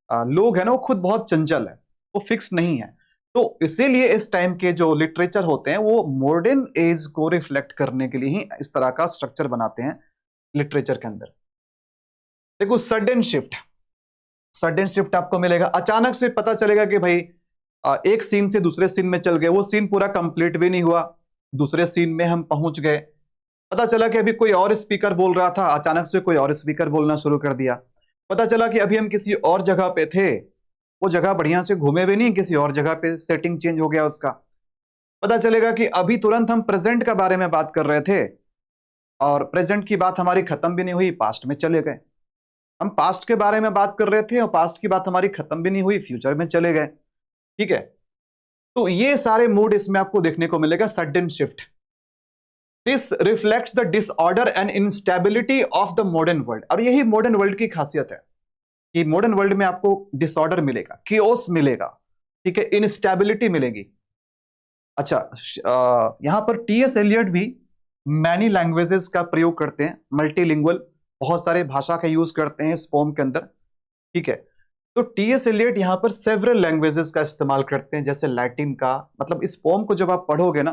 लोग हैं ना, वो खुद बहुत चंचल है, वो फिक्स नहीं है। तो इसीलिए इस टाइम के जो लिटरेचर होते हैं वो मॉडर्न एज को रिफ्लेक्ट करने के लिए ही इस तरह का स्ट्रक्चर बनाते हैं लिटरेचर के अंदर। देखो, सडन शिफ्ट आपको मिलेगा, अचानक से पता चलेगा कि भाई एक सीन से दूसरे सीन में चल गए, वो सीन पूरा कंप्लीट भी नहीं हुआ, दूसरे सीन में हम पहुंच गए। पता चला कि अभी कोई और स्पीकर बोल रहा था, अचानक से कोई और स्पीकर बोलना शुरू कर दिया। पता चला कि अभी हम किसी और जगह पे थे, वो जगह बढ़िया से घूमे भी नहीं, किसी और जगह पे सेटिंग चेंज हो गया उसका। पता चलेगा कि अभी तुरंत हम प्रेजेंट का बारे में बात कर रहे थे और प्रेजेंट की बात हमारी खत्म भी नहीं हुई, पास्ट में चले गए। हम पास्ट के बारे में बात कर रहे थे और पास्ट की बात हमारी खत्म भी नहीं हुई, फ्यूचर में चले गए। ठीक है, तो ये सारे मूड इसमें आपको देखने को मिलेगा, sudden shift. This reflects the disorder and instability of the modern world. और यही मॉडर्न वर्ल्ड की खासियत है कि मॉडर्न वर्ल्ड में आपको डिसऑर्डर मिलेगा, किओस मिलेगा, ठीक है, इंस्टेबिलिटी मिलेगी। अच्छा, यहां पर टीएस एलियट भी मैनी लैंग्वेजेस का प्रयोग करते हैं, मल्टीलिंगुअल, बहुत सारे भाषा का यूज करते हैं इस पोम के अंदर। ठीक है, तो टीएस एलियट यहां पर सेवरल लैंग्वेजेस का इस्तेमाल करते हैं, जैसे लैटिन का। मतलब इस पोम को जब आप पढ़ोगे ना,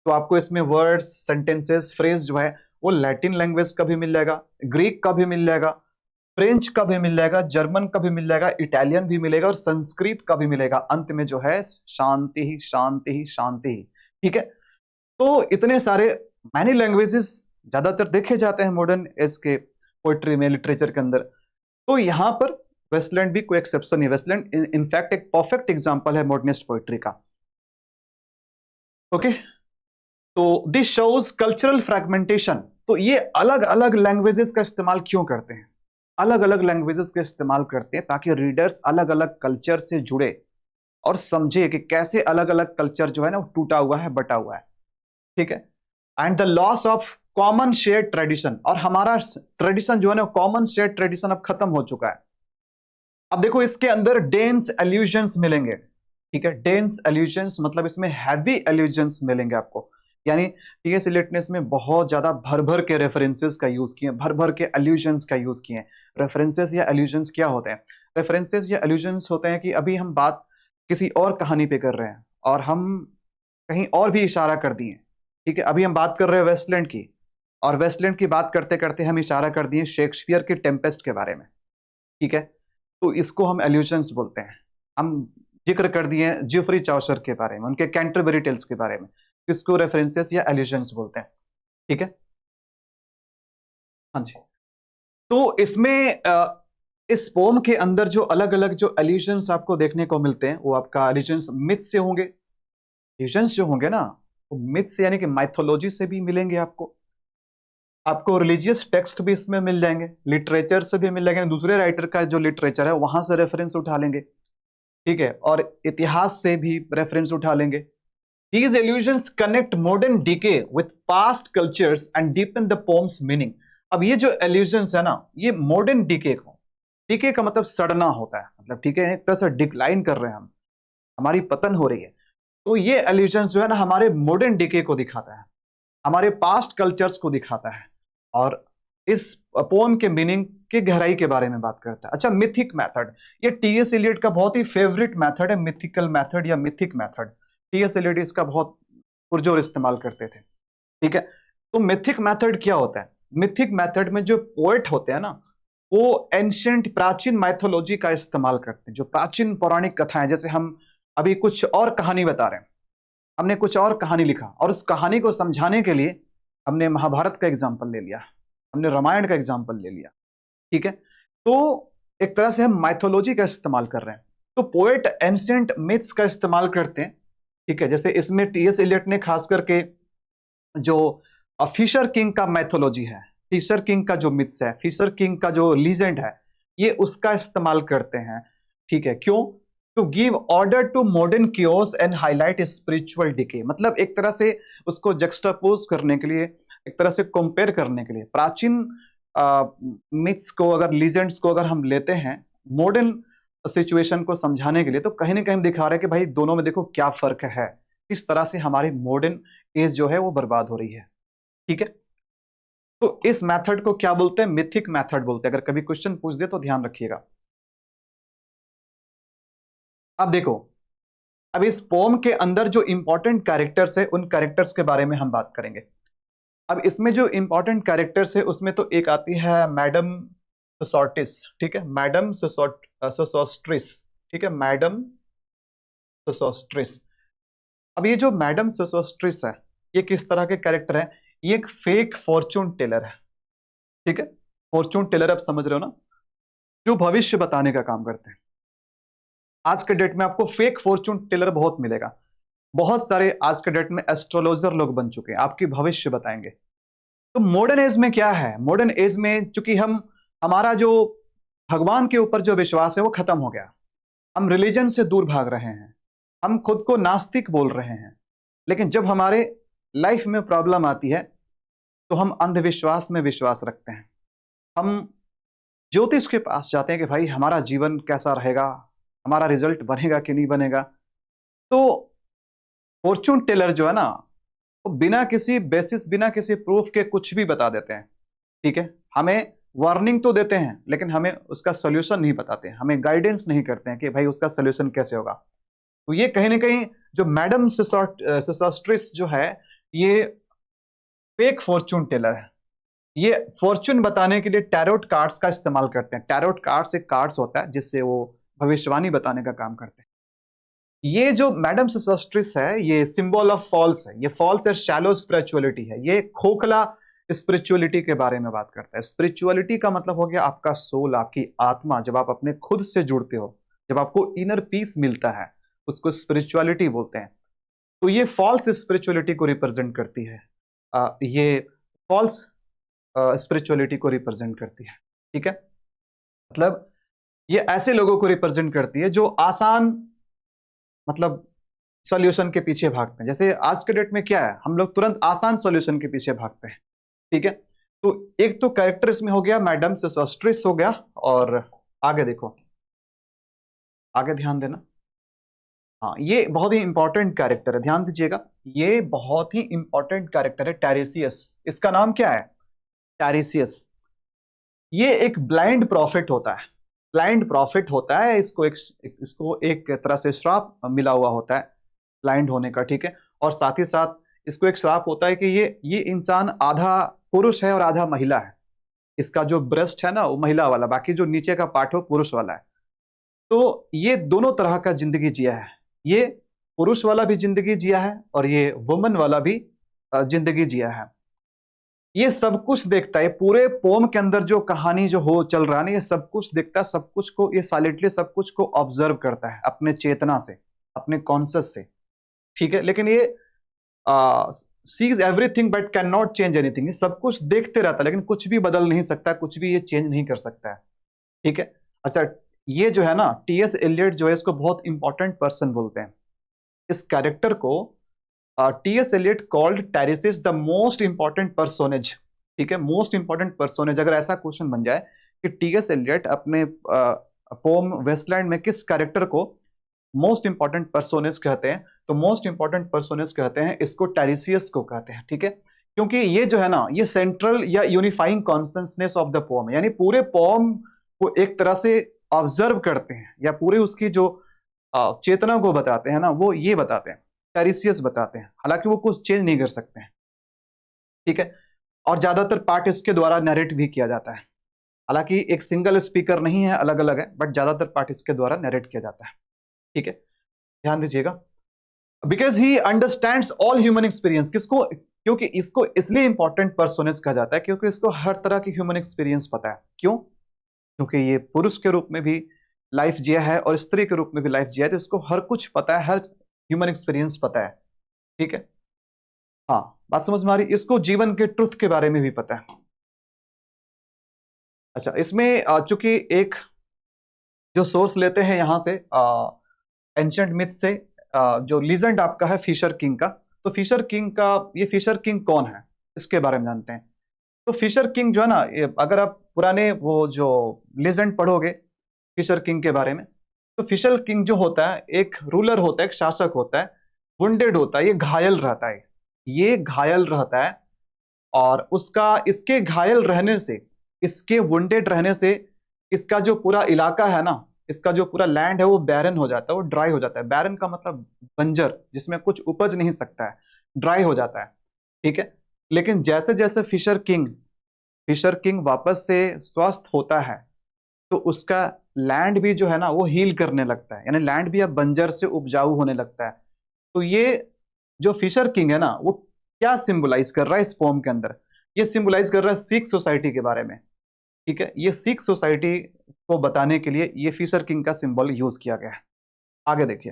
तो आपको इसमें वर्ड्स, सेंटेंसेस, फ्रेज जो है वो लैटिन लैंग्वेज का भी मिल जाएगा, ग्रीक का भी मिल जाएगा, फ्रेंच का भी मिल जाएगा, जर्मन का भी मिल जाएगा, इटालियन भी मिलेगा और संस्कृत का भी मिलेगा। अंत में जो है शांति ही शांति ही शांति ही। ठीक है, तो इतने सारे मैनी लैंग्वेजेस ज्यादातर देखे जाते हैं मॉडर्न एज के पोइट्री में, लिटरेचर के अंदर। तो यहां पर वेस्टलैंड भी कोई एक्सेप्शन नहीं। वेस्टलैंड इनफैक्ट एक परफेक्ट एग्जांपल है मॉडर्निस्ट पोइट्री का। ओके, तो दिस शोज कल्चरल फ्रैगमेंटेशन। तो ये अलग अलग लैंग्वेजेस का इस्तेमाल क्यों करते हैं? अलग अलग लैंग्वेजेस का इस्तेमाल करते हैं ताकि रीडर्स अलग अलग कल्चर से जुड़े और समझे कि कैसे अलग अलग कल्चर जो है ना वो टूटा हुआ है, बटा हुआ है। ठीक है, and the loss of common share tradition. और हमारा ट्रेडिशन जो है ना, कॉमन शेयर ट्रेडिशन अब खत्म हो चुका है। अब देखो, इसके अंदर डेंस एल्यूजन्स मिलेंगे। ठीक है, डेंस एल्यूजन्स मतलब इसमें हैवी एल्यूजन्स मिलेंगे आपको। यानी टीएस एलियट ने इसमें बहुत ज्यादा भर भर के रेफरेंसेस का यूज किए, भर भर के एल्यूजन्स का यूज किए। रेफरेंसेस या एल्यूजन्स क्या होते हैं? रेफरेंसेस या एल्यूजन्स होते हैं कि अभी हम बात किसी और कहानी पे कर रहे हैं और हम कहीं और भी इशारा कर दिए। ठीक है, अभी हम बात कर रहे हैं वेस्टलैंड की, और वेस्टलैंड की बात करते करते हम इशारा कर दिए शेक्सपियर के टेम्पेस्ट के बारे में। ठीक है, तो इसको हम एल्यूजन्स बोलते हैं। हम जिक्र कर दिए हैं जेफरी चाउचर के बारे में, उनके कैंटरबरी टेल्स के बारे में, इसको रेफरेंसेस या एल्यूजन्स बोलते हैं। ठीक है, हाँ जी। तो इसमें इस पोम के अंदर जो अलग अलग जो एल्यूजन्स आपको देखने को मिलते हैं वो आपका एल्यूजन्स मिथ से होंगे। एल्यूजन्स जो होंगे ना वो मिथ से यानी कि माइथोलॉजी से भी मिलेंगे आपको रिलीजियस टेक्स्ट भी इसमें मिल जाएंगे, लिटरेचर से भी मिल जाएंगे, दूसरे राइटर का जो लिटरेचर है वहां से रेफरेंस उठा लेंगे। ठीक है, और इतिहास से भी रेफरेंस उठा लेंगे। These allusions connect modern decay with past cultures and deepen the poem's meaning। अब ये जो allusions है ना, ये मॉडर्न डीके को, डीके का मतलब सड़ना होता है, मतलब ठीक है एक तरह से डिक्लाइन कर रहे हैं हम, हमारी पतन हो रही है। तो ये allusions जो है ना हमारे मॉडर्न डीके को दिखाता है, हमारे पास्ट कल्चर्स को दिखाता है, और इस पोम के मीनिंग की गहराई के बारे में बात करता है। अच्छा, मिथिक मेथड, ये टीएस एलियट का बहुत ही फेवरेट मेथड है, मिथिकल मेथड या मिथिक मेथड। टीएस एलियट इसका बहुत पुरजोर इस्तेमाल करते थे। ठीक है, तो मिथिक मेथड क्या होता है? मिथिक मेथड में जो पोएट होते हैं ना वो एंशिएंट प्राचीन माइथोलॉजी का इस्तेमाल करते हैं, जो प्राचीन पौराणिक कथाएं, जैसे हम अभी कुछ और कहानी बता रहे हैं, हमने कुछ और कहानी लिखा और उस कहानी को समझाने के लिए हमने महाभारत का एग्जाम्पल ले लिया, हमने रामायण का एग्जाम्पल ले लिया। ठीक है, तो एक तरह से हम माइथोलॉजी का इस्तेमाल कर रहे हैं। तो पोएट एंशिएंट मिथ्स का इस्तेमाल करते हैं। ठीक है, जैसे इसमें टीएस एलियट ने खास करके जो फिशर किंग का मैथोलॉजी है, फिशर किंग का जो मिथ्स है, फिशर किंग का जो लीजेंड है, ये उसका इस्तेमाल करते हैं। ठीक है, क्यों? To give order to modern chaos and highlight spiritual decay, मतलब एक तरह से उसको जक्सटापोज करने के लिए, एक तरह से कंपेयर करने के लिए, प्राचीन मिथ्स को अगर लीजेंड्स को अगर हम लेते हैं मॉडर्न सिचुएशन को समझाने के लिए, तो कहीं ना कहीं दिखा रहे हैं कि भाई दोनों में देखो क्या फर्क है, किस तरह से हमारी मॉडर्न एज जो है वो बर्बाद हो रही है। ठीक है, तो इस मेथड को क्या बोलते हैं? मिथिक मेथड बोलते हैं। अगर कभी क्वेश्चन पूछ दे तो ध्यान रखिएगा। अब देखो, अब इस पोम के अंदर जो इंपॉर्टेंट कैरेक्टर्स है उन कैरेक्टर्स के बारे में हम बात करेंगे। अब इसमें जो इंपॉर्टेंट कैरेक्टर्स है उसमें तो एक आती है मैडम सोसोर्टिस। ठीक है, मैडम सोसोस्ट्रिस। ठीक है, मैडम सोसोस्ट्रिस। अब ये जो मैडम सोसोस्ट्रिस है ये किस तरह के कैरेक्टर है? ये एक फेक फॉर्चून टेलर है। ठीक है, फॉर्चून टेलर आप समझ रहे हो ना, जो भविष्य बताने का काम करते हैं। आज के डेट में आपको फेक फॉर्चून टेलर बहुत मिलेगा, बहुत सारे आज के डेट में एस्ट्रोलॉजर लोग बन चुके हैं, आपकी भविष्य बताएंगे। तो मॉडर्न एज में क्या है? मॉडर्न एज में चूंकि हमारा जो भगवान के ऊपर जो विश्वास है वो खत्म हो गया, हम रिलीजन से दूर भाग रहे हैं, हम खुद को नास्तिक बोल रहे हैं। लेकिन जब हमारे लाइफ में प्रॉब्लम आती है तो हम अंधविश्वास में विश्वास रखते हैं, हम ज्योतिष के पास जाते हैं कि भाई हमारा जीवन कैसा रहेगा, हमारा रिजल्ट बनेगा कि नहीं बनेगा। तो फॉर्चून टेलर जो है ना वो बिना किसी बेसिस, बिना किसी प्रूफ के कुछ भी बता देते हैं। ठीक है, हमें वार्निंग तो देते हैं लेकिन हमें उसका सोल्यूशन नहीं बताते, हमें गाइडेंस नहीं करते हैं कि भाई उसका सोल्यूशन कैसे होगा। तो ये कहीं ना कहीं जो मैडम सोसोस्ट्रिस जो है ये फेक फॉर्चून टेलर है। ये फॉर्चून बताने के लिए टैरोट कार्ड्स का इस्तेमाल करते हैं। टैरोट कार्ड्स एक कार्ड्स होता है जिससे वो भविष्यवाणी बताने का काम करते हैं। ये जो मैडम सोसोस्ट्रिस है ये सिंबल ऑफ फॉल्स है, ये फॉल्स और शैलो स्पिरिचुअलिटी है, ये खोखला स्पिरिचुअलिटी के बारे में बात करता है। स्पिरिचुअलिटी का मतलब हो गया आपका सोल, आपकी आत्मा, जब आप अपने खुद से जुड़ते हो, जब आपको इनर पीस मिलता है, उसको स्पिरिचुअलिटी बोलते हैं। तो ये फॉल्स स्पिरिचुअलिटी को रिप्रेजेंट करती है, ये फॉल्स स्पिरिचुअलिटी को रिप्रेजेंट करती है। ठीक है, मतलब ये ऐसे लोगों को रिप्रेजेंट करती है जो आसान, मतलब सॉल्यूशन के पीछे भागते हैं। जैसे आज के डेट में क्या है, हम लोग तुरंत आसान सॉल्यूशन के पीछे भागते हैं। ठीक है, तो एक तो कैरेक्टर इसमें हो गया मैडम सोसोस्ट्रिस हो गया, और आगे देखो, आगे ध्यान देना। हाँ, ये बहुत ही इंपॉर्टेंट कैरेक्टर है, ध्यान दीजिएगा, ये बहुत ही इंपॉर्टेंट कैरेक्टर है टैरिसियस। इसका नाम क्या है? टैरिसियस। ये एक ब्लाइंड प्रॉफिट होता है, ब्लाइंड प्रॉफिट होता है, इसको एक तरह से श्राप मिला हुआ होता है ब्लाइंड होने का। ठीक है, और साथ ही साथ इसको एक श्राप होता है कि ये इंसान आधा पुरुष है और आधा महिला है। इसका जो ब्रेस्ट है ना वो महिला वाला, बाकी जो नीचे का पार्ट है वो पुरुष वाला है। तो ये दोनों तरह का जिंदगी जिया है, ये पुरुष वाला भी जिंदगी जिया है और ये वुमन वाला भी जिंदगी जिया है। ये सब कुछ देखता है, पूरे पोम के अंदर जो कहानी जो हो चल रहा है ना, ये सब कुछ देखता है, सब कुछ को ये साइलेंटली सब कुछ को ऑब्जर्व करता है अपने चेतना से, अपने कॉन्शियस से, ठीक है। लेकिन ये sees everything but can not change anything, ये सब कुछ देखते रहता है लेकिन कुछ भी बदल नहीं सकता, कुछ भी ये चेंज नहीं कर सकता है, ठीक है। अच्छा, ये जो है ना टीएस एलियट जो है इसको बहुत इंपॉर्टेंट पर्सन बोलते हैं। इस कैरेक्टर को T S Eliot called Tiresias the most important personage, ठीक है, मोस्ट इंपॉर्टेंट पर्सोनेज। अगर ऐसा क्वेश्चन बन जाए कि टीएस एलियट अपने पोम वेस्टलैंड में किस कैरेक्टर को मोस्ट इंपॉर्टेंट पर्सोनेज कहते हैं, तो मोस्ट इंपॉर्टेंट पर्सोनेज कहते हैं इसको टेरेसियस को कहते हैं, ठीक है। क्योंकि ये जो है ना ये सेंट्रल या unifying consciousness of the pome, यानी पूरे पोम को एक तरह से ऑब्जर्व करते हैं या पूरे उसकी जो चेतना को बताते हैं ना, वो ये बताते हैं, टेरेसियस बताते हैं। हालांकि वो कुछ चेंज नहीं कर सकते हैं, ठीक है। और ज्यादातर पार्ट इसके द्वारा नरेट भी किया जाता है, हालांकि एक सिंगल स्पीकर नहीं है, अलग अलग है, बट ज्यादातर पार्ट इसके द्वारा नरेट किया जाता है, ठीक है। ध्यान दीजिएगा, because he understands all human experience. किसको? क्योंकि इसको इसलिए इंपॉर्टेंट पर्सोनेज कहा जाता है क्योंकि इसको हर तरह की ह्यूमन एक्सपीरियंस पता है। क्यों? क्योंकि ये पुरुष के रूप में भी लाइफ जिया है और स्त्री के रूप में भी लाइफ जिया है, तो इसको हर कुछ पता है, हर ह्यूमन एक्सपीरियंस पता है, ठीक है। हाँ, बात समझ में आ रही? इसको जीवन के ट्रुथ के बारे में भी पता है। अच्छा, इसमें चूंकि एक जो सोर्स लेते हैं यहां से एंशंट मिथ से, जो लीजेंड आपका है फिशर किंग का, तो फिशर किंग का, ये फिशर किंग कौन है इसके बारे में जानते हैं। तो फिशर किंग जो है ना, अगर आप पुराने वो जो लीजेंड पढ़ोगे फिशर किंग के बारे में, तो फिशर किंग जो होता है एक रूलर होता है, एक शासक होता है, वुंडेड होता है, ये घायल रहता है, ये घायल रहता है। और उसका, इसके घायल रहने से, इसके वुंडेड रहने से इसका जो पूरा इलाका है ना, इसका जो पूरा लैंड है वो बैरन हो जाता है, वो ड्राई हो जाता है। बैरन का मतलब बंजर, जिसमें कुछ उपज नहीं सकता है, ड्राई हो जाता है, ठीक है। लेकिन जैसे जैसे फिशर किंग वापस से स्वस्थ होता है तो उसका लैंड भी जो है ना वो हील करने लगता है, यानी लैंड भी अब बंजर से उपजाऊ होने लगता है। तो ये जो फिशर किंग है ना वो क्या सिंबलाइज कर रहा है इस पोम के अंदर? ये सिंबलाइज कर रहा है सिख सोसाइटी के बारे में, ठीक है। ये सिख सोसाइटी को बताने के लिए ये फिशर किंग का सिंबल यूज किया गया है। आगे देखिए,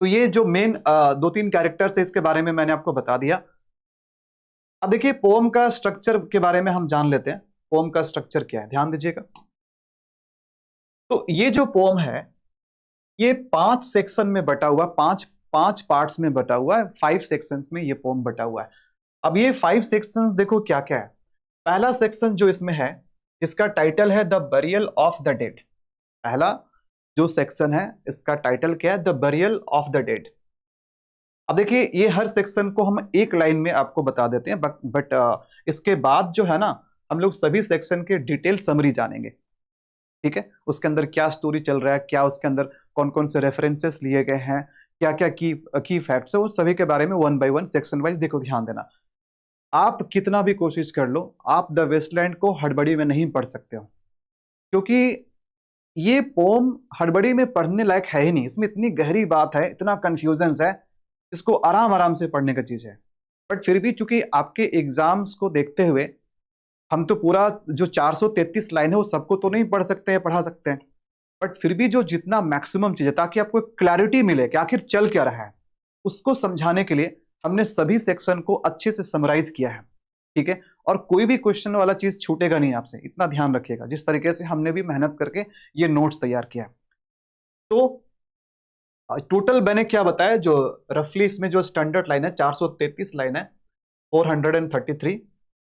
तो ये जो मेन दो तीन कैरेक्टर्स है इसके बारे में मैंने आपको बता दिया। अब देखिए पोम का स्ट्रक्चर के बारे में हम जान लेते हैं, पोम का स्ट्रक्चर क्या है, ध्यान दीजिएगा। तो ये जो पोम है ये 5 सेक्शन में बटा हुआ, पांच पार्ट्स में बटा हुआ है, 5 सेक्शंस में ये पोम बटा हुआ है। अब ये 5 सेक्शंस देखो क्या क्या है। पहला सेक्शन जो इसमें है इसका टाइटल है the burial of the dead. पहला जो सेक्शन है इसका टाइटल क्या है? The burial of the dead. अब देखिए ये हर सेक्शन को हम एक लाइन में आपको बता देते हैं, बट इसके बाद जो है ना हम लोग सभी सेक्शन के डिटेल समरी जानेंगे, ठीक है। उसके अंदर क्या स्टोरी चल रहा है, क्या उसके अंदर कौन कौन से रेफरेंसेस लिए गए हैं, क्या क्या की फैक्ट्स है, वो सभी के बारे में one by one section wise देखो। ध्यान देना, आप कितना भी कोशिश कर लो आप द वेस्टलैंड को हड़बड़ी में नहीं पढ़ सकते हो, क्योंकि ये पोम हड़बड़ी में पढ़ने लायक है ही नहीं। इसमें इतनी गहरी बात है, इतना कंफ्यूजन है, इसको आराम आराम से पढ़ने का चीज है। बट फिर भी चूंकि आपके एग्जाम्स को देखते हुए हम तो पूरा जो 433 लाइन है वो सबको तो नहीं पढ़ सकते हैं, पढ़ा सकते हैं, बट फिर भी जो जितना मैक्सिमम चीज है ताकि आपको क्लैरिटी मिले कि आखिर चल क्या रहा है, उसको समझाने के लिए हमने सभी सेक्शन को अच्छे से समराइज किया है, ठीक है। और कोई भी क्वेश्चन वाला चीज छूटेगा नहीं आपसे, इतना ध्यान रखिएगा, जिस तरीके से हमने भी मेहनत करके ये नोट्स तैयार किया है। तो टोटल मैंने क्या बताया, जो रफली इसमें जो स्टैंडर्ड लाइन है 433 लाइन है, 433।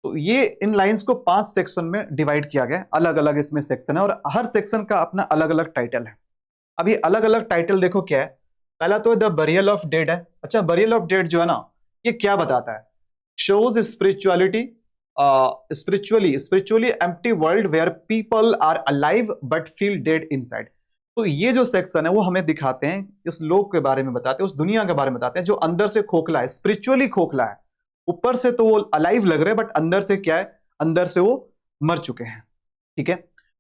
तो ये इन लाइंस को 5 सेक्शन में डिवाइड किया गया, अलग अलग इसमें सेक्शन है और हर सेक्शन का अपना अलग अलग टाइटल है। अब ये अलग अलग टाइटल देखो क्या है। पहला तो द बरियल ऑफ डेड है। अच्छा, बरियल ऑफ डेड जो है ना ये क्या बताता है? Shows spirituality, spiritually empty world where people are alive but feel dead inside. तो ये जो सेक्शन है वो हमें दिखाते हैं, इस लोक के बारे में बताते हैं, उस दुनिया के बारे में बताते हैं जो अंदर से खोखला है, स्पिरिचुअली खोखला है। ऊपर से तो वो अलाइव लग रहे हैं बट अंदर से क्या है, अंदर से वो मर चुके हैं, ठीक है।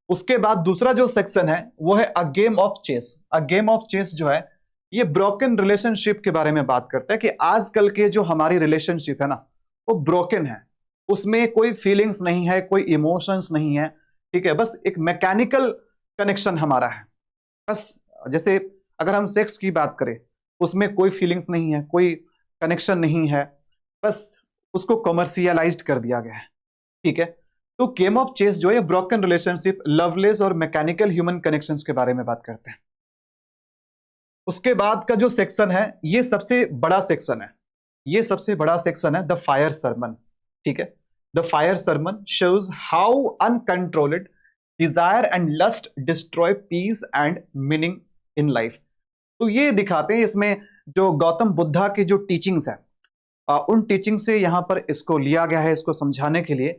उसके बाद दूसरा जो सेक्शन है वो है a game of chess. A game of chess जो है ये ब्रोकन रिलेशनशिप के बारे में बात करता है कि आजकल के जो हमारी रिलेशनशिप है ना वो ब्रोकन है, उसमें कोई फीलिंग्स नहीं है, कोई इमोशंस नहीं है, ठीक है, बस एक मैकेनिकल कनेक्शन हमारा है। बस जैसे अगर हम सेक्स की बात करें उसमें कोई फीलिंग्स नहीं है, कोई कनेक्शन नहीं है, बस उसको कमर्शियलाइज्ड कर दिया गया है, ठीक है। तो गेम ऑफ चेस जो है ब्रोकन रिलेशनशिप, लवलेस और मैकेनिकल ह्यूमन कनेक्शंस के बारे में बात करते हैं। उसके बाद का जो सेक्शन है ये सबसे बड़ा सेक्शन है, ये सबसे बड़ा सेक्शन है द फायर सरमन, ठीक है। The fire sermon shows how uncontrolled desire and lust destroy peace and meaning in life. तो ये दिखाते हैं इसमें जो गौतम बुद्धा की जो टीचिंग्स है, उन टीचिंग से यहां पर इसको लिया गया है, इसको समझाने के लिए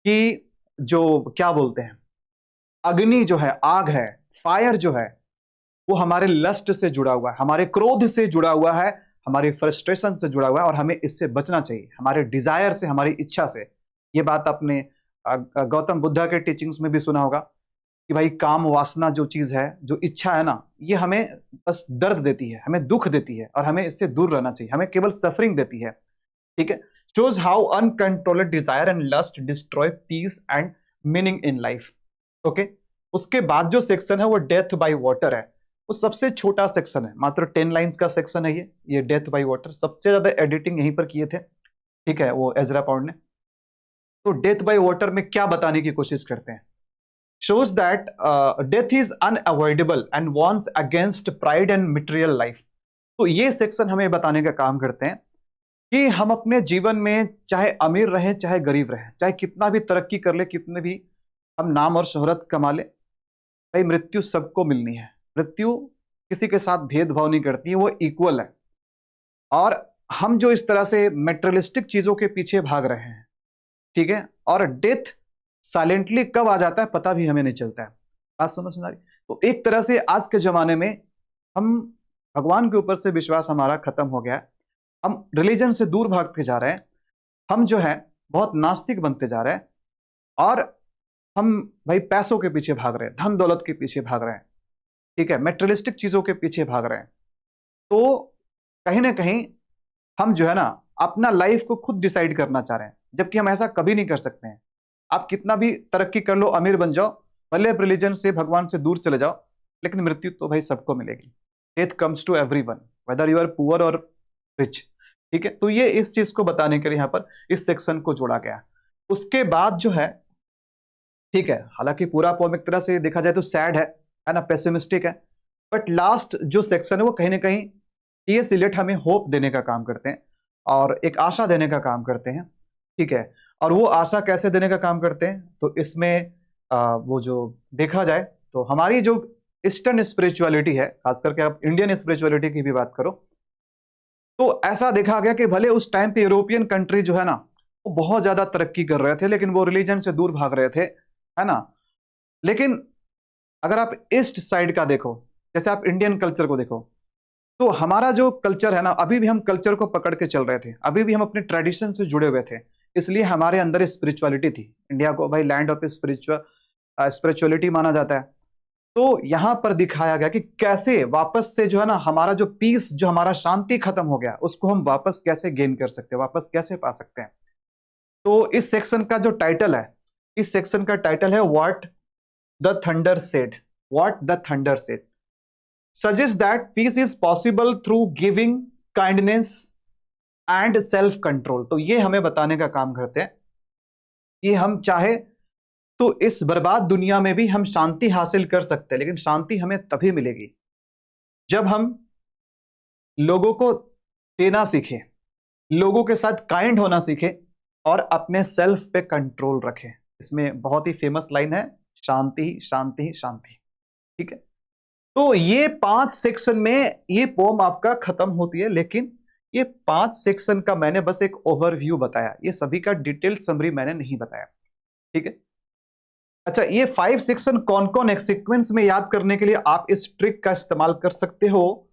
कि जो क्या बोलते हैं अग्नि जो है, आग है, फायर जो है वो हमारे लस्ट से जुड़ा हुआ है, हमारे क्रोध से जुड़ा हुआ है, हमारी फ्रस्ट्रेशन से जुड़ा हुआ है और हमें इससे बचना चाहिए, हमारे डिजायर से, हमारी इच्छा से। ये बात आपने गौतम बुद्धा के टीचिंग्स में भी सुना होगा कि भाई काम वासना जो चीज है, जो इच्छा है ना, ये हमें बस दर्द देती है, हमें दुख देती है और हमें इससे दूर रहना चाहिए, हमें केवल सफरिंग देती है, ठीक है। shows how uncontrolled desire and lust destroy peace and meaning in life, okay. उसके बाद जो सेक्शन है वो डेथ बाय वाटर है, वो सबसे छोटा सेक्शन है, मात्र 10 लाइंस का सेक्शन है ये डेथ बाय वाटर। सबसे ज्यादा एडिटिंग यहीं पर किए थे, ठीक है, वो एजरा पाउंड ने। तो डेथ बाय वाटर में क्या बताने की कोशिश करते हैं, shows that death is unavoidable and warns against pride and material life। तो ये सेक्शन हमें बताने का काम करते हैं कि हम अपने जीवन में चाहे अमीर रहें चाहे गरीब रहें, चाहे कितना भी तरक्की कर ले, कितने भी हम नाम और शोहरत कमा ले, भाई मृत्यु सबको मिलनी है। मृत्यु किसी के साथ भेदभाव नहीं करती है, वो इक्वल है। और हम जो इस तरह से मेटेरियलिस्टिक चीजों के पीछे भाग रहे हैं, ठीक है, और डेथ साइलेंटली कब आ जाता है पता भी हमें नहीं चलता है। बात समझ में आ रही? तो एक तरह से आज के जमाने में हम भगवान के ऊपर से विश्वास हमारा खत्म हो गया है, हम रिलीजन से दूर भागते जा रहे हैं, हम जो है बहुत नास्तिक बनते जा रहे हैं और हम भाई पैसों के पीछे भाग रहे हैं, धन दौलत के पीछे भाग रहे हैं, ठीक है, मेटेरियलिस्टिक चीजों के पीछे भाग रहे हैं। तो कहीं ना कहीं हम जो है ना अपना लाइफ को खुद डिसाइड करना चाह रहे हैं, जबकि हम ऐसा कभी नहीं कर सकते हैं। आप कितना भी तरक्की कर लो, अमीर बन जाओ, भले आप रिलीजन से, भगवान से दूर चले जाओ, लेकिन मृत्यु तो भाई सबको मिलेगी। Death comes to everyone whether you are poor और रिच, ठीक है। तो ये इस चीज को बताने के लिए यहां पर इस सेक्शन को जोड़ा गया। उसके बाद जो है, ठीक है, हालांकि पूरा पोएम एक तरह से देखा जाए तो सैड है ना, पेसिमिस्टिक है, बट लास्ट जो सेक्शन है वो कहीं ना कहीं टीएस इलियट हमें होप देने का काम करते हैं और एक आशा देने का काम करते हैं, ठीक है। और वो आशा कैसे देने का काम करते हैं, तो इसमें वो जो देखा जाए तो हमारी जो ईस्टर्न स्पिरिचुअलिटी है, खास करके आप इंडियन स्पिरिचुअलिटी की भी बात करो, तो ऐसा देखा गया कि भले उस टाइम पे यूरोपियन कंट्री जो है ना वो बहुत ज्यादा तरक्की कर रहे थे, लेकिन वो रिलीजन से दूर भाग रहे थे, है ना। लेकिन अगर आप ईस्ट साइड का देखो, जैसे आप इंडियन कल्चर को देखो, तो हमारा जो कल्चर है ना, अभी भी हम कल्चर को पकड़ के चल रहे थे, अभी भी हम अपने ट्रेडिशन से जुड़े हुए थे, इसलिए हमारे अंदर स्पिरिचुअलिटी थी। इंडिया को भाई लैंड ऑफ स्पिरिचुअलिटी माना जाता है। तो यहां पर दिखाया गया कि कैसे वापस से जो है ना हमारा जो पीस, जो हमारा शांति खत्म हो गया, उसको हम वापस कैसे गेन कर सकते हैं, वापस कैसे पा सकते हैं। तो इस सेक्शन का जो टाइटल है, इस सेक्शन का टाइटल है what the thunder said. What the thunder said suggests that peace is possible through giving, kindness and self control। तो ये हमें बताने का काम करते हैं कि हम चाहे तो इस बर्बाद दुनिया में भी हम शांति हासिल कर सकते हैं, लेकिन शांति हमें तभी मिलेगी जब हम लोगों को देना सीखें, लोगों के साथ काइंड होना सीखें और अपने सेल्फ पे कंट्रोल रखें। इसमें बहुत ही फेमस लाइन है, शांति शांति शांति, ठीक है। तो ये 5 सेक्शन में ये पोम आपका खत्म होती है, लेकिन ये 5 सेक्शन का मैंने बस एक ओवरव्यू बताया, ये सभी का डिटेल समरी मैंने नहीं बताया, ठीक है। अच्छा, ये 5 सेक्शन कौन कौन एक सीक्वेंस में याद करने के लिए आप इस ट्रिक का इस्तेमाल कर सकते हो,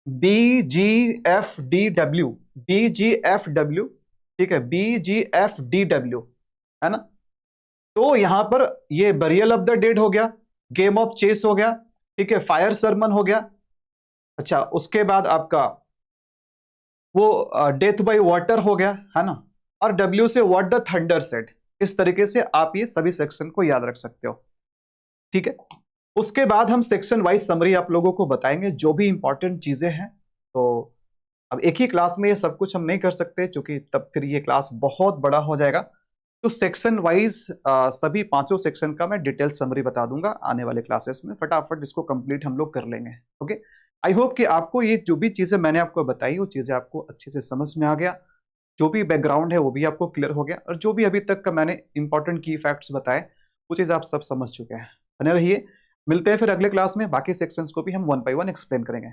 BGFDW, BGFW, ठीक है, BGFDW, है ना। तो यहां पर ये बरियल ऑफ द डेड हो गया, गेम ऑफ चेस हो गया, ठीक है, फायर सरमन हो गया। अच्छा, उसके बाद आपका वो डेथ बाय वाटर हो गया, है ना, और डब्ल्यू से व्हाट द थंडर सेड। इस तरीके से आप ये सभी सेक्शन को याद रख सकते हो, ठीक है। उसके बाद हम सेक्शन वाइज समरी आप लोगों को बताएंगे, जो भी इंपॉर्टेंट चीजें हैं। तो अब एक ही क्लास में ये सब कुछ हम नहीं कर सकते, क्योंकि तब फिर ये क्लास बहुत बड़ा हो जाएगा। तो सेक्शन वाइज सभी पांचों सेक्शन का मैं डिटेल समरी बता दूंगा आने वाले क्लासेस में। फटाफट इसको कंप्लीट हम लोग कर लेंगे। ओके, आई होप कि आपको ये जो भी चीजें मैंने आपको बताई वो चीजें आपको अच्छे से समझ में आ गया, जो भी बैकग्राउंड है वो भी आपको क्लियर हो गया, और जो भी अभी तक का मैंने इंपॉर्टेंट की फैक्ट्स बताए वो चीज आप सब समझ चुके हैं। बने रहिए, मिलते हैं फिर अगले क्लास में, बाकी सेक्शंस को भी हम वन बाय वन एक्सप्लेन करेंगे।